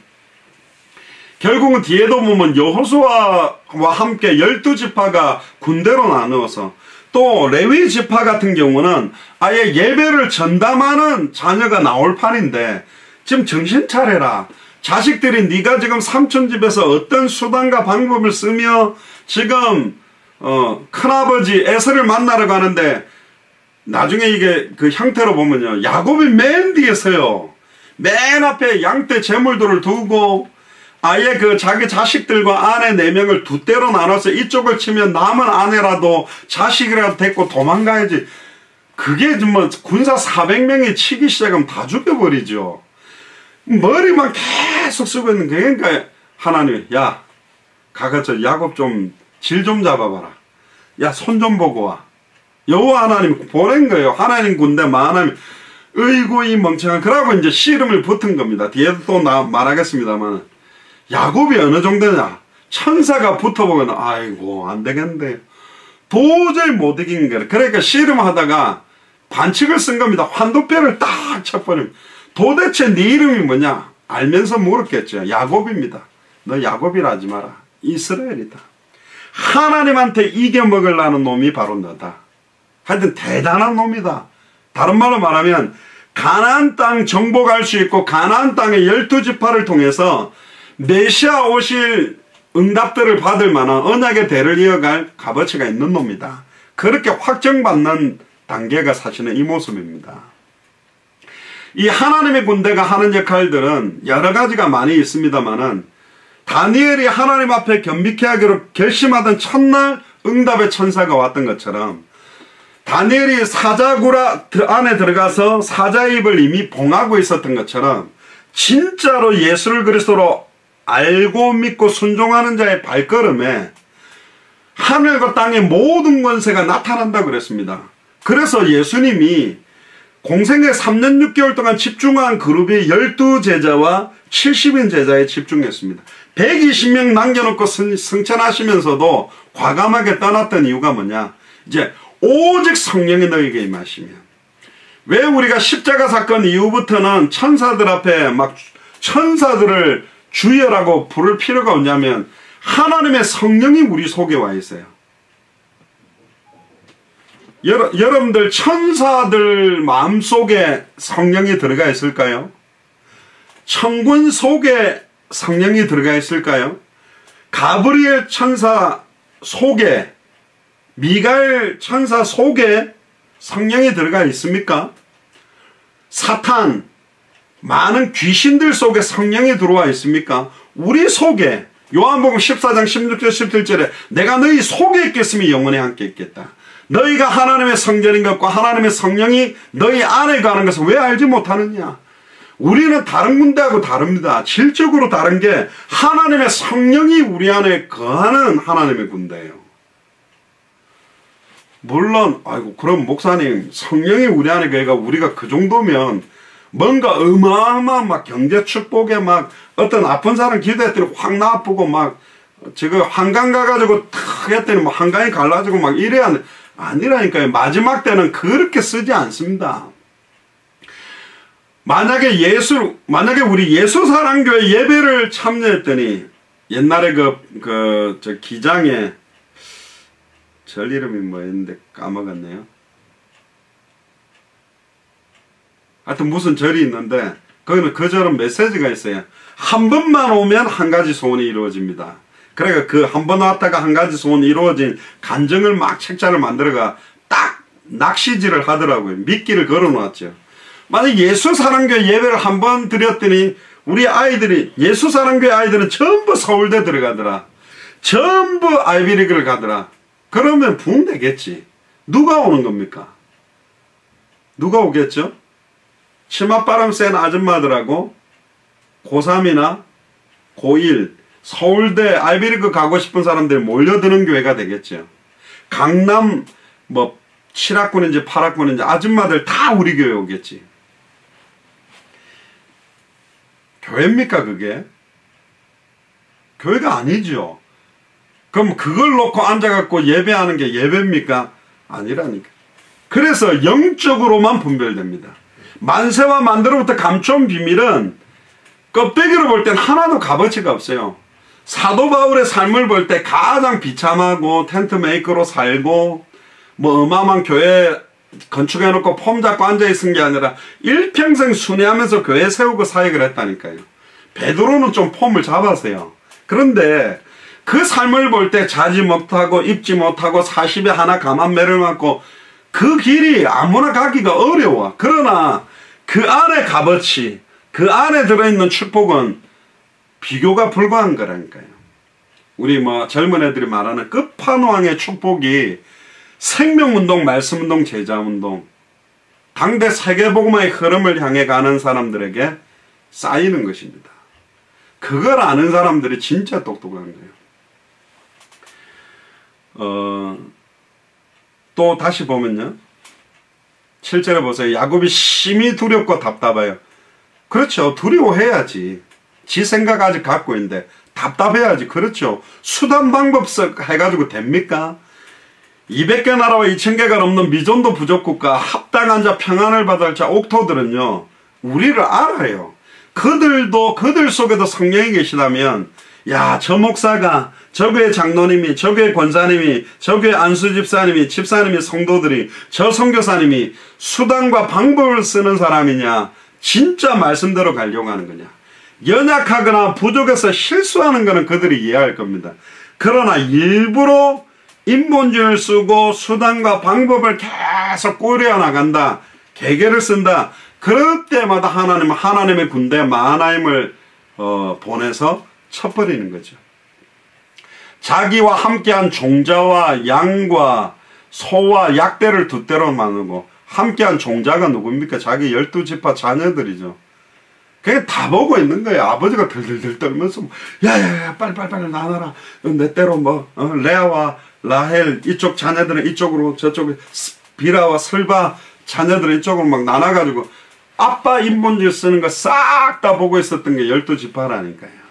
A: 결국은 뒤에도 보면 여호수아와 함께 12지파가 군대로 나누어서 또 레위 지파 같은 경우는 아예 예배를 전담하는 자녀가 나올 판인데 지금 정신 차려라. 자식들이 네가 지금 삼촌 집에서 어떤 수단과 방법을 쓰며 지금 큰아버지 에서를 만나러 가는데 나중에 이게 그 형태로 보면요, 야곱이 맨 뒤에 서요. 맨 앞에 양떼 제물들을 두고 아예 그 자기 자식들과 아내 4명을 두 떼로 나눠서 이쪽을 치면 남은 아내라도 자식이라도 데리고 도망가야지. 그게 뭐 군사 400명이 치기 시작하면 다 죽여버리죠. 머리만 계속 쓰고 있는 거예요. 그러니까 하나님이 야 가가서 야곱 좀 질 좀 잡아봐라. 야 손 좀 보고 와. 여호와 하나님 보낸 거예요. 하나님 군대 만하면 어이구 이 멍청한. 그러고 이제 씨름을 붙은 겁니다. 뒤에도 또 말하겠습니다만 야곱이 어느 정도냐. 천사가 붙어보면 아이고 안 되겠는데 도저히 못 이긴 거예요. 그러니까 씨름하다가 반칙을 쓴 겁니다. 환도뼈를 딱 쳐버리면 도대체 네 이름이 뭐냐 알면서 물었겠죠. 야곱입니다. 너 야곱이라 하지 마라. 이스라엘이다. 하나님한테 이겨먹으려는 놈이 바로 너다. 하여튼 대단한 놈이다. 다른 말로 말하면 가나안 땅 정복할 수 있고 가나안 땅의 12지파를 통해서 메시아 오실 응답들을 받을 만한 언약의 대를 이어갈 값어치가 있는 놈이다. 그렇게 확정받는 단계가 사실은 이 모습입니다. 이 하나님의 군대가 하는 역할들은 여러 가지가 많이 있습니다만은 다니엘이 하나님 앞에 겸비케 하기로 결심하던 첫날 응답의 천사가 왔던 것처럼 다니엘이 사자굴 안에 들어가서 사자의 입을 이미 봉하고 있었던 것처럼 진짜로 예수를 그리스도로 알고 믿고 순종하는 자의 발걸음에 하늘과 땅의 모든 권세가 나타난다고 그랬습니다. 그래서 예수님이 공생애 3년 6개월 동안 집중한 그룹이 12제자와 70인 제자에 집중했습니다. 120명 남겨놓고 승천하시면서도 과감하게 떠났던 이유가 뭐냐. 이제 오직 성령이 너에게 임하시면. 왜 우리가 십자가 사건 이후부터는 천사들 앞에 막 천사들을 주여라고 부를 필요가 없냐면 하나님의 성령이 우리 속에 와 있어요. 여러분들 천사들 마음속에 성령이 들어가 있을까요? 천군 속에 성령이 들어가 있을까요? 가브리엘 천사 속에, 미가엘 천사 속에 성령이 들어가 있습니까? 사탄, 많은 귀신들 속에 성령이 들어와 있습니까? 우리 속에, 요한복음 14장 16절 17절에 내가 너희 속에 있겠으면 영원히 함께 있겠다. 너희가 하나님의 성전인 것과 하나님의 성령이 너희 안에 가는 것을 왜 알지 못하느냐? 우리는 다른 군대하고 다릅니다. 질적으로 다른 게 하나님의 성령이 우리 안에 거하는 하나님의 군대예요. 물론 아이고 그럼 목사님 성령이 우리 안에 거해가 우리가 그 정도면 뭔가 어마어마한 막 경제 축복에 막 어떤 아픈 사람 기도했더니 확 나아프고 막 지금 한강 가가지고 탁 했더니 뭐 한강이 갈라지고 막 이래야 아니라니까요. 마지막 때는 그렇게 쓰지 않습니다. 만약에 우리 예수사랑교회 예배를 참여했더니 옛날에 저 기장에 절 이름이 뭐였는데 까먹었네요. 하여튼 무슨 절이 있는데 거기는 그 절은 메시지가 있어요. 한 번만 오면 한 가지 소원이 이루어집니다. 그러니까 그 한 번 왔다가 한 가지 소원이 이루어진 간증을 막 책자를 만들어가 딱 낚시질을 하더라고요. 미끼를 걸어놓았죠. 만약 예수사랑교회 예배를 한 번 드렸더니 우리 아이들이 예수사랑교회 아이들은 전부 서울대 들어가더라. 전부 아이비리그를 가더라. 그러면 붕 되겠지. 누가 오는 겁니까? 누가 오겠죠? 치맛바람 센 아줌마들하고 고3이나 고1 서울대 아이비리그 가고 싶은 사람들이 몰려드는 교회가 되겠죠. 강남 뭐 7학군인지 8학군인지 아줌마들 다 우리 교회 오겠지. 교회입니까 그게? 교회가 아니죠. 그럼 그걸 놓고 앉아갖고 예배하는 게 예배입니까? 아니라니까. 그래서 영적으로만 분별됩니다. 만세와 만대로부터 감춰온 비밀은 껍데기로 볼 땐 하나도 값어치가 없어요. 사도 바울의 삶을 볼 때 가장 비참하고 텐트 메이커로 살고 뭐 어마어마한 교회 건축해놓고 폼 잡고 앉아있은 게 아니라 일평생 순회하면서 교회 세우고 사역을 했다니까요. 베드로는 좀 폼을 잡았어요. 그런데 그 삶을 볼 때 자지 못하고 입지 못하고 40에 하나 감한매를 맞고 그 길이 아무나 가기가 어려워. 그러나 그 안에 값어치, 그 안에 들어있는 축복은 비교가 불과한 거라니까요. 우리 뭐 젊은 애들이 말하는 끝판왕의 축복이 생명운동, 말씀운동, 제자운동, 당대 세계복음화의 흐름을 향해 가는 사람들에게 쌓이는 것입니다. 그걸 아는 사람들이 진짜 똑똑한 거예요. 또 다시 보면요. 7절에 보세요. 야곱이 심히 두렵고 답답해요. 그렇죠. 두려워해야지. 지 생각 아직 갖고 있는데 답답해야지. 그렇죠. 수단 방법 해가지고 됩니까? 200개 나라와 2000개가 넘는 미존도 부족국가 합당한 자 평안을 받을 자 옥토들은요. 우리를 알아요. 그들도 그들 속에도 성령이 계시다면 야, 저 목사가, 저 교회 장로님이, 저 교회 권사님이, 저 교회 안수 집사님이, 집사님이, 성도들이, 저 선교사님이 수단과 방법을 쓰는 사람이냐, 진짜 말씀대로 가려고 하는 거냐. 연약하거나 부족해서 실수하는 것은 그들이 이해할 겁니다. 그러나 일부러 인본주의를 쓰고 수단과 방법을 계속 꾸려 나간다, 계계를 쓴다. 그럴 때마다 하나님은 하나님의 군대 마하나임을 보내서 쳐버리는 거죠. 자기와 함께한 종자와 양과 소와 약대를 두 대로 나누고 함께한 종자가 누굽니까? 자기 12지파 자녀들이죠. 그게 다 보고 있는 거예요. 아버지가 들들들 떨면서 야야야 빨리 나눠라. 내 때로 뭐 레아와 라헬 이쪽 자녀들은 이쪽으로 저쪽에 비라와 슬바 자녀들은 이쪽으로 막 나눠가지고 아빠 인본주의 쓰는 거 싹 다 보고 있었던 게 12지파라니까요.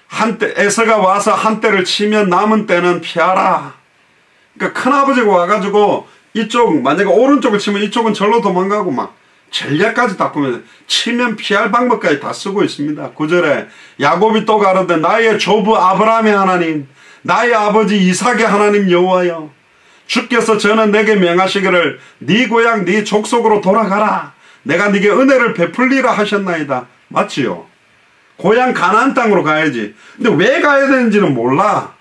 A: 한때 에서가 와서 한 대를 치면 남은 때는 피하라. 그러니까 큰아버지가 와가지고 이쪽 만약에 오른쪽을 치면 이쪽은 절로 도망가고 막 전략까지 다 보면 치면 피할 방법까지 다 쓰고 있습니다. 9절에 야곱이 또 가로되 나의 조부 아브라함의 하나님 나의 아버지 이삭의 하나님 여호와여 주께서 저는 내게 명하시기를 네 고향 네 족속으로 돌아가라 내가 네게 은혜를 베풀리라 하셨나이다. 맞지요? 고향 가나안 땅으로 가야지. 근데 왜 가야 되는지는 몰라.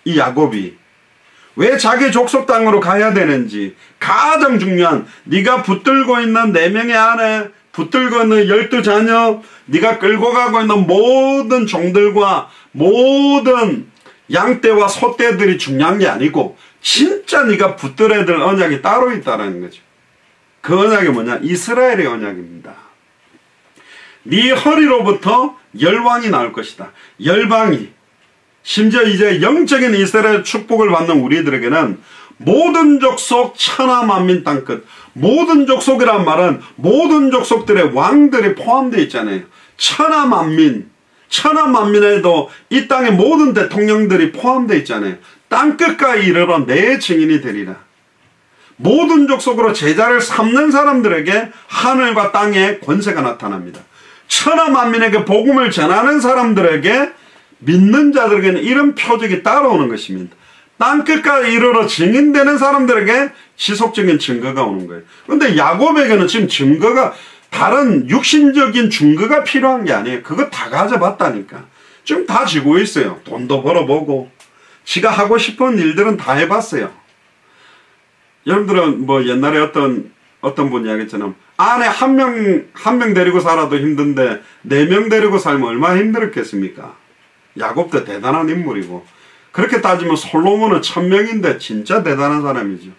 A: 이 야곱이 왜 자기 족속 땅으로 가야 되는지. 가장 중요한 네가 붙들고 있는 4명의 아내, 붙들고 있는 12자녀, 네가 끌고 가고 있는 모든 종들과 모든 양떼와 소떼들이 중요한 게 아니고 진짜 네가 붙들어야 될 언약이 따로 있다는 거죠. 그 언약이 뭐냐? 이스라엘의 언약입니다. 네 허리로부터 열왕이 나올 것이다. 열방이. 심지어 이제 영적인 이스라엘 축복을 받는 우리들에게는 모든 족속 천하 만민 땅끝. 모든 족속이란 말은 모든 족속들의 왕들이 포함되어 있잖아요. 천하 만민. 천하 만민에도 이 땅의 모든 대통령들이 포함되어 있잖아요. 땅끝까지 이르러 내 증인이 되리라. 모든 족속으로 제자를 삼는 사람들에게 하늘과 땅의 권세가 나타납니다. 천하 만민에게 복음을 전하는 사람들에게 믿는 자들에게는 이런 표적이 따라오는 것입니다. 땅끝까지 이르러 증인되는 사람들에게 지속적인 증거가 오는 거예요. 그런데 야곱에게는 지금 증거가 다른 육신적인 증거가 필요한 게 아니에요. 그거 다 가져봤다니까. 지금 다 지고 있어요. 돈도 벌어보고 지가 하고 싶은 일들은 다 해봤어요. 여러분들은 뭐 옛날에 어떤 분이 이야기했잖아요. 아내 한 명 데리고 살아도 힘든데 4명 데리고 살면 얼마나 힘들었겠습니까? 야곱도 대단한 인물이고 그렇게 따지면 솔로몬은 1000명인데 진짜 대단한 사람이죠.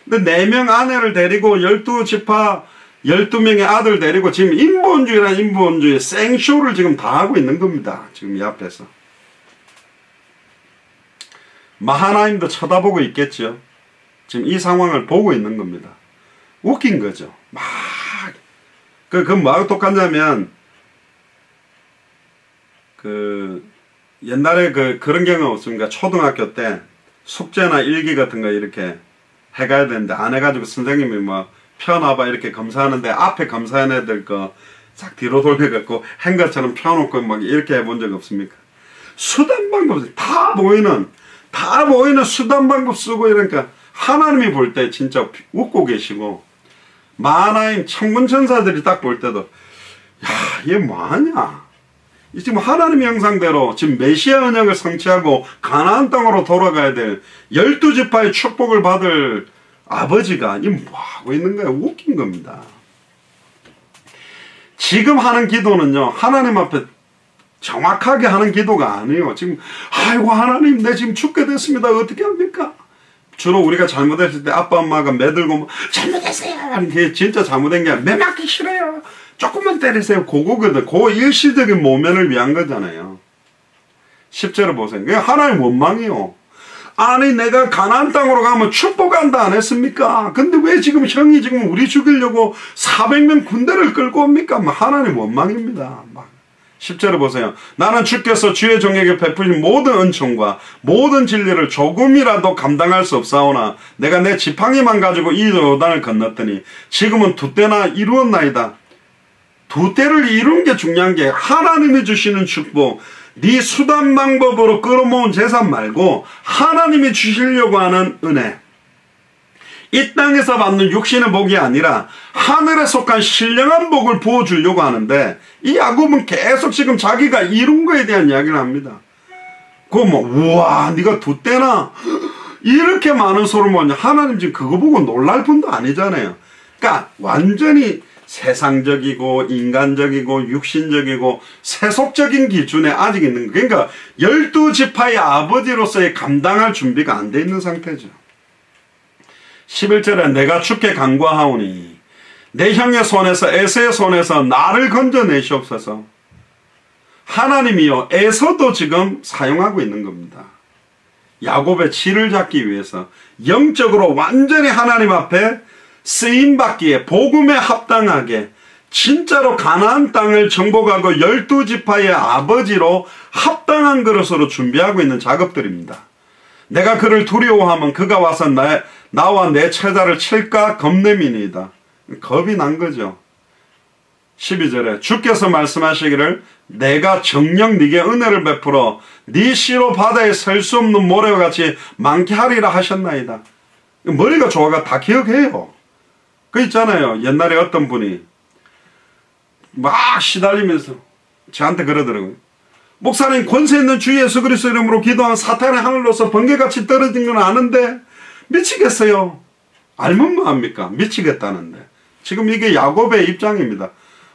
A: 근데 4명 아내를 데리고 12지파 12명의 아들 데리고 지금 인본주의란 인본주의 생쇼를 지금 다 하고 있는 겁니다. 지금 이 앞에서. 마하나임도 쳐다보고 있겠죠. 지금 이 상황을 보고 있는 겁니다. 웃긴 거죠. 막 그 뭐하고 똑같냐면 옛날에 그런 경험 없습니까? 초등학교 때 숙제나 일기 같은 거 이렇게 해가야 되는데 안 해가지고 선생님이 뭐 펴놔봐 이렇게 검사하는데 앞에 검사한 애들 거 싹 뒤로 돌려갖고 한 것처럼 펴놓고 막 이렇게 해본 적 없습니까? 수단 방법 다 보이는 수단 방법 쓰고 이러니까 하나님이 볼 때 진짜 웃고 계시고 마하나임 천군천사들이 딱 볼 때도 야 얘 뭐하냐 지금 하나님의 형상대로 지금 메시아 언약을 성취하고 가나안 땅으로 돌아가야 될 12지파의 축복을 받을 아버지가 이 뭐하고 있는 거야? 웃긴 겁니다. 지금 하는 기도는요, 하나님 앞에 정확하게 하는 기도가 아니에요. 지금 아이고 하나님 내 지금 죽게 됐습니다. 어떻게 합니까? 주로 우리가 잘못했을 때 아빠 엄마가 매들고 잘못했어요. 이게 진짜 잘못된 게 아니라 매 맞기 싫어요. 조금만 때리세요. 그거거든. 그 일시적인 모면을 위한 거잖아요. 10절을 보세요. 그게 하나님 원망이요. 아니 내가 가나안 땅으로 가면 축복한다 안 했습니까? 근데 왜 지금 형이 지금 우리 죽이려고 400명 군대를 끌고 옵니까? 하나님 원망입니다. 10절을 보세요. 나는 주께서 주의 종에게 베푸신 모든 은총과 모든 진리를 조금이라도 감당할 수 없사오나 내가 내 지팡이만 가지고 이 요단을 건넜더니 지금은 두 때나 이루었나이다. 두 때를 이룬 게 중요한 게 하나님이 주시는 축복, 네 수단 방법으로 끌어모은 재산 말고 하나님이 주시려고 하는 은혜, 이 땅에서 받는 육신의 복이 아니라 하늘에 속한 신령한 복을 부어주려고 하는데 이 야곱은 계속 지금 자기가 이룬 거에 대한 이야기를 합니다. 그거 뭐 우와 네가 두 때나 이렇게 많은 소를 모았냐. 하나님 지금 그거 보고 놀랄 분도 아니잖아요. 그러니까 완전히 세상적이고 인간적이고 육신적이고 세속적인 기준에 아직 있는 거예요. 그러니까 12지파의 아버지로서의 감당할 준비가 안 돼 있는 상태죠. 11절에 내가 주께 간구하오니 내 형의 손에서 에서의 손에서 나를 건져내시옵소서. 하나님이요 에서도 지금 사용하고 있는 겁니다. 야곱의 치를 잡기 위해서 영적으로 완전히 하나님 앞에 쓰임받기에 복음에 합당하게 진짜로 가나안 땅을 정복하고 12지파의 아버지로 합당한 그릇으로 준비하고 있는 작업들입니다. 내가 그를 두려워하면 그가 와서 나와 내 처자를 칠까 겁냄이니이다. 겁이 난 거죠. 12절에 주께서 말씀하시기를 내가 정녕 네게 은혜를 베풀어 네 씨로 바다에 설 수 없는 모래와 같이 많게 하리라 하셨나이다. 머리가 좋아가 다 기억해요. 그 있잖아요. 옛날에 어떤 분이 막 시달리면서 저한테 그러더라고요. 목사님 권세 있는 주 예수 그리스도 이름으로 기도한 사탄의 하늘로서 번개같이 떨어진 건 아는데 미치겠어요. 알면 뭐합니까? 미치겠다는데. 지금 이게 야곱의 입장입니다.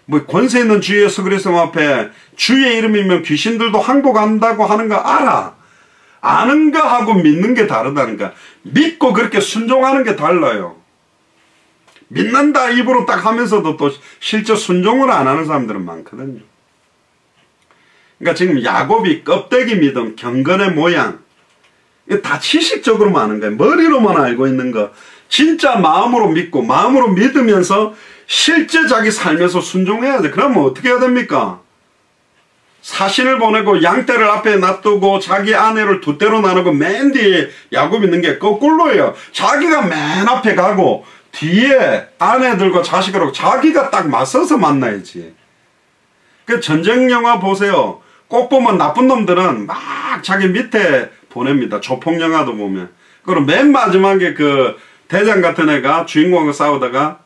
A: 뭐 권세 있는 주 예수 그리스도 앞에 주의 이름이면 귀신들도 항복한다고 하는 거 알아. 아는 거 하고 믿는 게 다르다니까. 믿고 그렇게 순종하는 게 달라요. 믿는다 입으로 딱 하면서도 또 실제 순종을 안 하는 사람들은 많거든요. 그러니까 지금 야곱이 껍데기 믿음, 경건의 모양, 이거 다 지식적으로만 아는 거예요. 머리로만 알고 있는 거. 진짜 마음으로 믿고 마음으로 믿으면서 실제 자기 삶에서 순종해야 돼. 그러면 어떻게 해야 됩니까? 사신을 보내고 양떼를 앞에 놔두고 자기 아내를 두 떼로 나누고 맨 뒤에 야곱 있는 게 거꾸로예요. 자기가 맨 앞에 가고 뒤에 아내들과 자식으로 자기가 딱 맞서서 만나야지. 그 전쟁 영화 보세요. 꼭 보면 나쁜 놈들은 막 자기 밑에 보냅니다. 조폭 영화도 보면. 그리고 맨 마지막에 그 대장 같은 애가 주인공과 싸우다가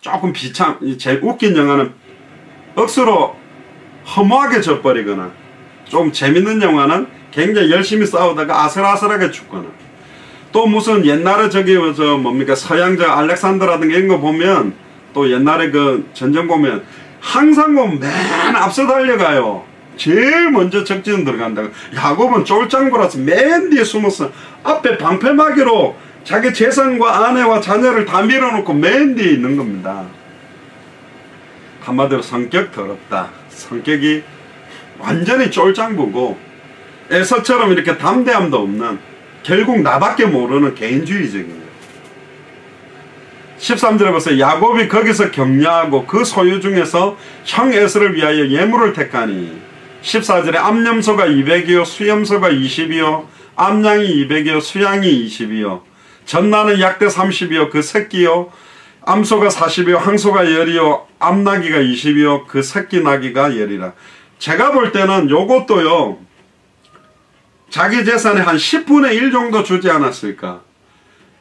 A: 조금 제일 웃긴 영화는 억수로 허무하게 져버리거나, 좀 재밌는 영화는 굉장히 열심히 싸우다가 아슬아슬하게 죽거나, 또 무슨 옛날에 뭡니까 서양적 알렉산더라든가 이런 거 보면, 또 옛날에 그 전쟁 보면 항상 보면 맨 앞서 달려가요. 제일 먼저 적진 들어간다. 야곱은 쫄짱부라서 맨 뒤에 숨어서 앞에 방패막이로 자기 재산과 아내와 자녀를 다 밀어놓고 맨 뒤에 있는 겁니다. 한마디로 성격 더럽다. 성격이 완전히 쫄짱부고 에서처럼 이렇게 담대함도 없는, 결국 나밖에 모르는 개인주의적인 거예요. 13절에 보세요. 야곱이 거기서 격려하고 그 소유 중에서 형 에서를 위하여 예물을 택하니. 14절에 암염소가 200이요 수염소가 20이요 암양이 200이요 수양이 20이요 전나는 약대 30이요 그 새끼요 암소가 40이요 항소가 10이요 암나기가 20이요 그 새끼 나기가 10이라. 제가 볼 때는 요것도요 자기 재산의 한 10분의 1 정도 주지 않았을까.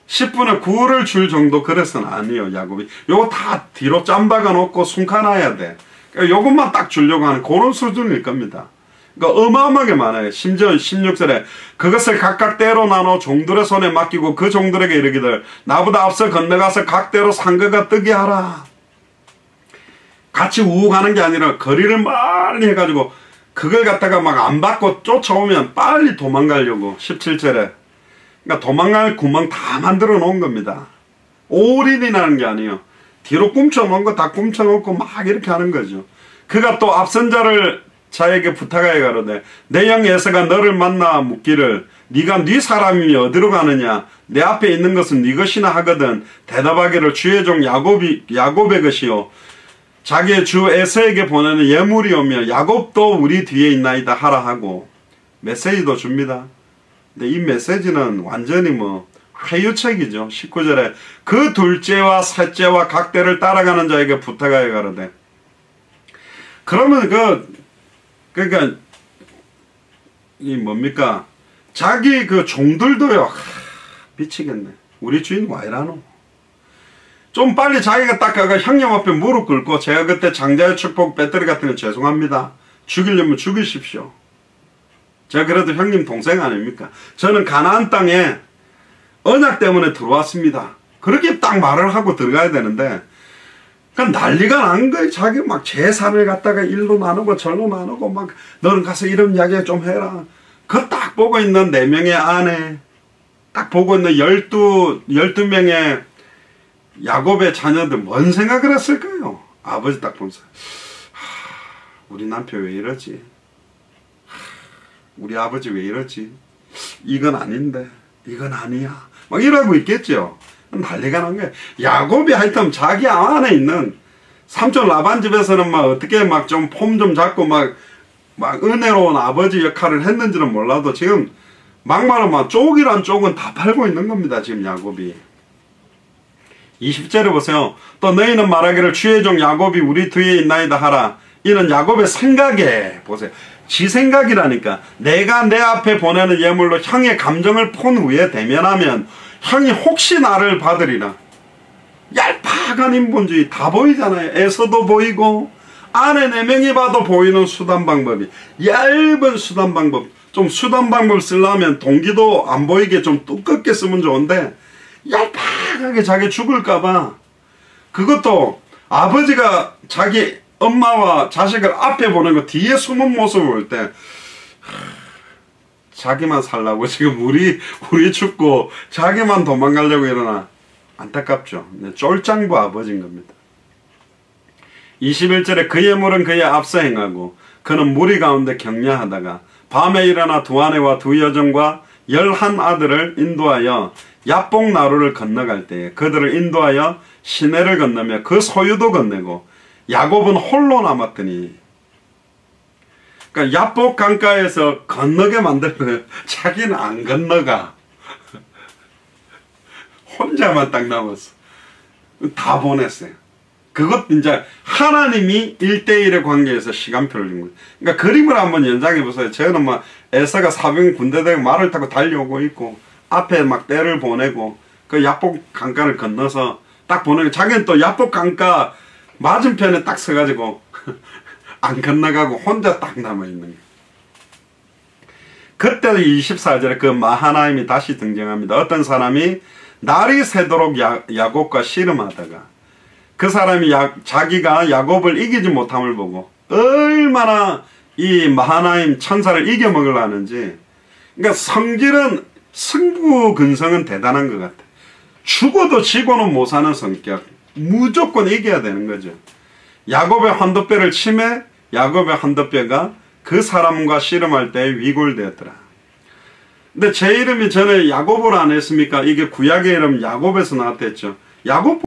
A: 10분의 9를 줄 정도 그래서는 아니에요. 야곱이 요거 다 뒤로 짬박아 놓고 숨가놔야 돼. 그러니까 요것만 딱 주려고 하는 그런 수준일 겁니다. 그러니까 어마어마하게 많아요. 심지어 16절에 그것을 각각 때로 나눠 종들의 손에 맡기고 그 종들에게 이르기를 나보다 앞서 건너가서 각대로 상거가 뜨게 하라. 같이 우우가는 게 아니라 거리를 멀리 해가지고 그걸 갖다가 막 안 받고 쫓아오면 빨리 도망가려고. 17절에 그러니까 도망갈 구멍 다 만들어 놓은 겁니다. 올인이라는 게 아니에요. 뒤로 꿈쳐놓은 거 다 꿈쳐놓고 막 이렇게 하는 거죠. 그가 또 앞선 자에게 부탁하여 가로되 내 형 에서가 너를 만나 묻기를 네가 네 사람이며 어디로 가느냐 내 앞에 있는 것은 네 것이나 하거든 대답하기를 주의 종 야곱의 것이요 자기의 주 에서에게 보내는 예물이오며 야곱도 우리 뒤에 있나이다 하라 하고 메시지도 줍니다. 근데 이 메시지는 완전히 뭐 회유책이죠. 19절에 그 둘째와 셋째와 각대를 따라가는 자에게 부탁하여 가로되 그러면 그러니까 이 뭡니까 자기 그 종들도요 미치겠네. 우리 주인 와 이라노. 좀 빨리 자기가 딱 가가 형님 앞에 무릎 꿇고 제가 그때 장자의 축복 배터리 같은 거 죄송합니다. 죽이려면 죽이십시오. 제가 그래도 형님 동생 아닙니까? 저는 가나안 땅에 언약 때문에 들어왔습니다. 그렇게 딱 말을 하고 들어가야 되는데 그냥 난리가 난 거예요. 자기 막 재산을 갖다가 일로 나누고 절로 나누고 막 너는 가서 이런 이야기 좀 해라. 그 딱 보고 있는 4명의 아내 딱 보고 있는 12명의 야곱의 자녀들 뭔 생각을 했을까요? 아버지 딱 보면서 우리 남편 왜 이러지? 우리 아버지 왜 이러지? 이건 아닌데 이건 아니야. 막 이러고 있겠죠. 난리가 난 거예요. 야곱이 하여튼 자기 안에 있는 삼촌 라반 집에서는 막 어떻게 막 좀 폼 좀 잡고 막 은혜로운 아버지 역할을 했는지는 몰라도 지금 막말로 막 쪽이란 쪽은 다 팔고 있는 겁니다. 지금 야곱이. 20절에 보세요. 또 너희는 말하기를 주의 종 야곱이 우리 뒤에 있나이다 하라. 이는 야곱의 생각에 보세요. 지 생각이라니까. 내가 내 앞에 보내는 예물로 형의 감정을 폰 후에 대면하면 형이 혹시 나를 받으리라. 얄팍한 인본주의 다 보이잖아요. 에서도 보이고 아내 4명이 봐도 보이는 수단 방법이 얇은 수단 방법. 좀 수단 방법 쓰려면 동기도 안 보이게 좀 두껍게 쓰면 좋은데 얄팍하게 자기 죽을까봐 그것도 아버지가 자기 엄마와 자식을 앞에 보내고 뒤에 숨은 모습을 볼 때 자기만 살라고 지금 우리 죽고 자기만 도망가려고 이러나 안타깝죠. 쫄짱부 아버지인 겁니다. 21절에 그의 물은 그의 앞서 행하고 그는 무리 가운데 격려하다가 밤에 일어나 2 아내와 2 여종과 11 아들을 인도하여 야복 나루를 건너갈 때에 그들을 인도하여 시내를 건너며 그 소유도 건네고 야곱은 홀로 남았더니 그러니까 야복 강가에서 건너게 만들면 자기는 안 건너가. 혼자만 딱 남았어. 다 보냈어요. 그것 이제 하나님이 1대1의 관계에서 시간표를 준 거예요. 그러니까 그림을 한번 연상해 보세요. 저는 막 에서가 사병 군대대가 말을 타고 달려오고 있고 앞에 막 떼를 보내고 그 야복 강가를 건너서 딱 보내고 자기는 또 야복 강가 맞은편에 딱 서가지고 안 건너가고 혼자 딱 남아있는 거예요. 그때 24절에 그 마하나임이 다시 등장합니다. 어떤 사람이 날이 새도록 야곱과 씨름하다가 그 사람이 자기가 야곱을 이기지 못함을 보고 얼마나 이 마하나임 천사를 이겨먹으려 하는지. 그러니까 성질은 승부 근성은 대단한 것 같아. 죽어도 지고는 못 사는 성격. 무조건 이겨야 되는 거죠. 야곱의 환도뼈를 치매 야곱의 환도뼈가 그 사람과 씨름할 때 위골되었더라. 근데 제 이름이 전에 야곱을 안 했습니까? 이게 구약의 이름 야곱에서 나왔댔죠. 야곱